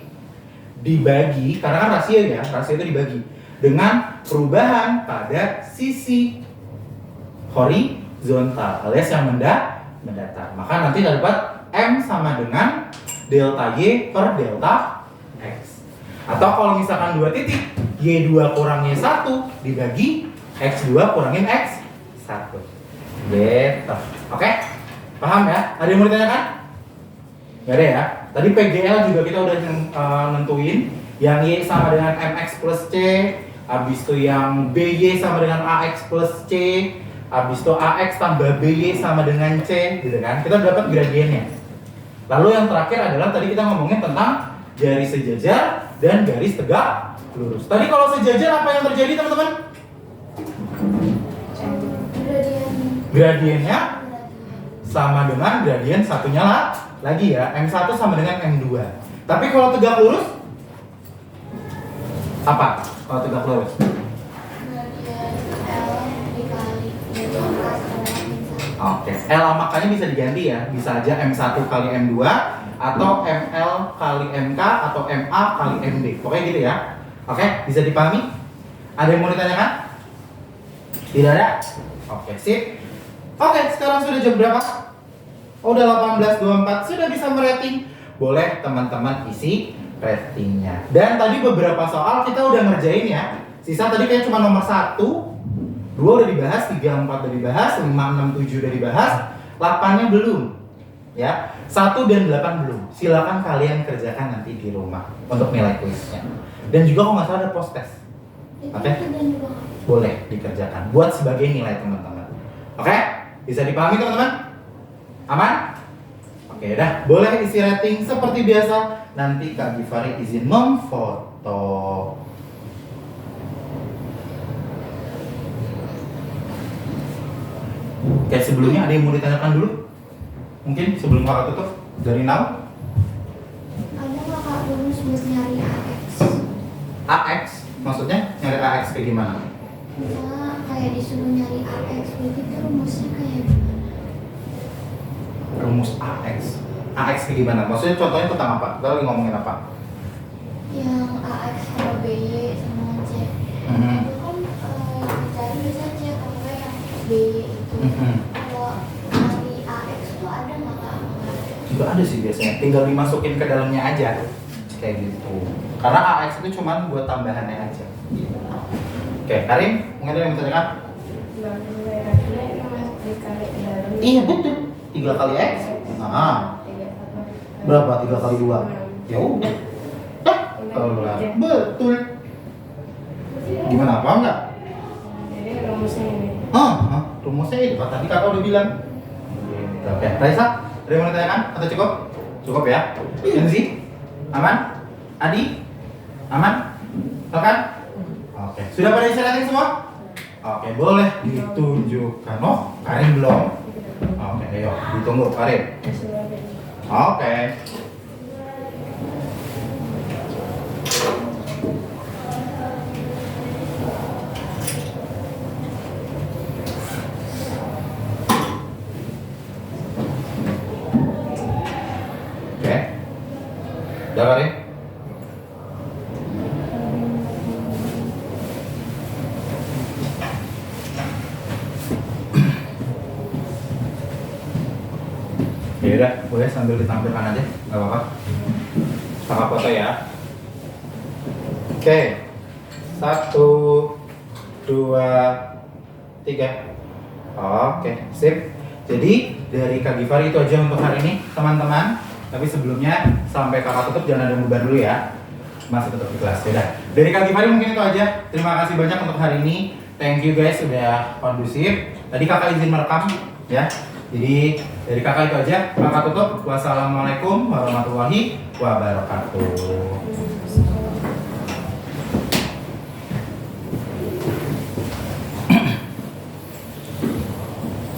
dibagi, karena kan rasio ya, rasio itu dibagi dengan perubahan pada sisi horizontal alias yang mendatar. Maka nanti dapat M sama dengan delta Y per delta X. Atau kalau misalkan 2 titik, Y2 kurang Y1 dibagi X2 kurangin X1. Gitu. Oke? Paham ya? Ada yang mau ditanyakan? Gak ada ya? Tadi PGL juga kita udah nentuin yang Y sama dengan MX plus C, habis itu yang BY sama dengan AX plus C, habis itu AX tambah BY sama dengan C, gitu kan? Kita udah dapat gradiennya. Lalu yang terakhir adalah tadi kita ngomongin tentang garis sejajar dan garis tegak lurus. Tadi kalau sejajar apa yang terjadi teman-teman? Gradiennya sama dengan gradien satunya lagi ya, M1 sama dengan M2. Tapi kalau tegak lurus apa? Kalau tegak lurus? Oke, L makanya bisa diganti ya. Bisa aja M1 kali M2 atau ML kali MK atau MA kali MB. Pokoknya gitu ya. Oke, bisa dipahami? Ada yang mau ditanyakan? Tidak ada? Oke, sip. Oke, sekarang sudah jam berapa? Oh, udah 18.24, sudah bisa merating. Boleh teman-teman isi ratingnya. Dan tadi beberapa soal kita udah ngerjain ya. Sisa tadi kayak cuma nomor 1, 2 udah dibahas, 3, 4 udah dibahas, 5, 6, 7 udah dibahas, 8-nya belum. Ya, 1 dan 8 belum. Silakan kalian kerjakan nanti di rumah untuk nilai kuisnya. Dan juga kalau nggak salah ada post test. Oke? Boleh dikerjakan buat sebagai nilai teman-teman. Oke? Bisa dipahami teman-teman? Aman? Oke, dah. Boleh isi rating seperti biasa. Nanti Kak Givari izin memfoto. Oke, sebelumnya ada yang mau ditanyakan dulu? Mungkin sebelum kakak tutup dari Nau?
Ada nggak Kak rumus buat nyari AX?
AX? Maksudnya nyari AX kayak gimana?
Misalnya kayak disuruh nyari AX, berarti itu rumusnya kayak gimana?
Rumus AX? AX kayak gimana? Maksudnya contohnya tentang apa? Kita lagi ngomongin apa?
Yang AX sama BY sama C. Itu kan dicari bisa C kalau yang BY itu. Kalau nyari AX tuh ada nggak Kak?
Juga ada sih biasanya, tinggal dimasukin ke dalamnya aja. Kayak gitu. Karena AX itu cuma buat tambahannya aja. Gitu. Oke, Karim, mungkin ada yang mau tanyakan? Iya betul. 3 kali X. Nah, berapa 3 kali 2? Ya udah. Betul. Gimana, apa enggak?
Jadi rumusnya ini.
Rumusnya itu kan tadi kakak udah bilang. Oke, Raisa, ada yang mau ditanyakan atau cukup? Cukup ya. Enzi, aman? Adi, aman? Kan? Oke, sudah pada isi rating semua? Oke, boleh ditunjukkan. Oh, Karin belum. Oke, ayo ditunggu Karin. Oke. Udah Karin? Ya udah, boleh sambil ditampilkan aja, nggak apa-apa. Kakak foto ya. Oke, 1, 2, 3. Oke, sip. Jadi dari Kak Givari itu aja untuk hari ini, teman-teman. Tapi sebelumnya sampai kakak tutup jangan ada yang bubar dulu ya. Masih tetap di kelas. Yaudah. Dari Kak Givari mungkin itu aja. Terima kasih banyak untuk hari ini. Thank you guys sudah kondusif. Tadi kakak izin merekam ya. Jadi dari kakak itu aja. Kakak tutup. Wassalamualaikum warahmatullahi wabarakatuh.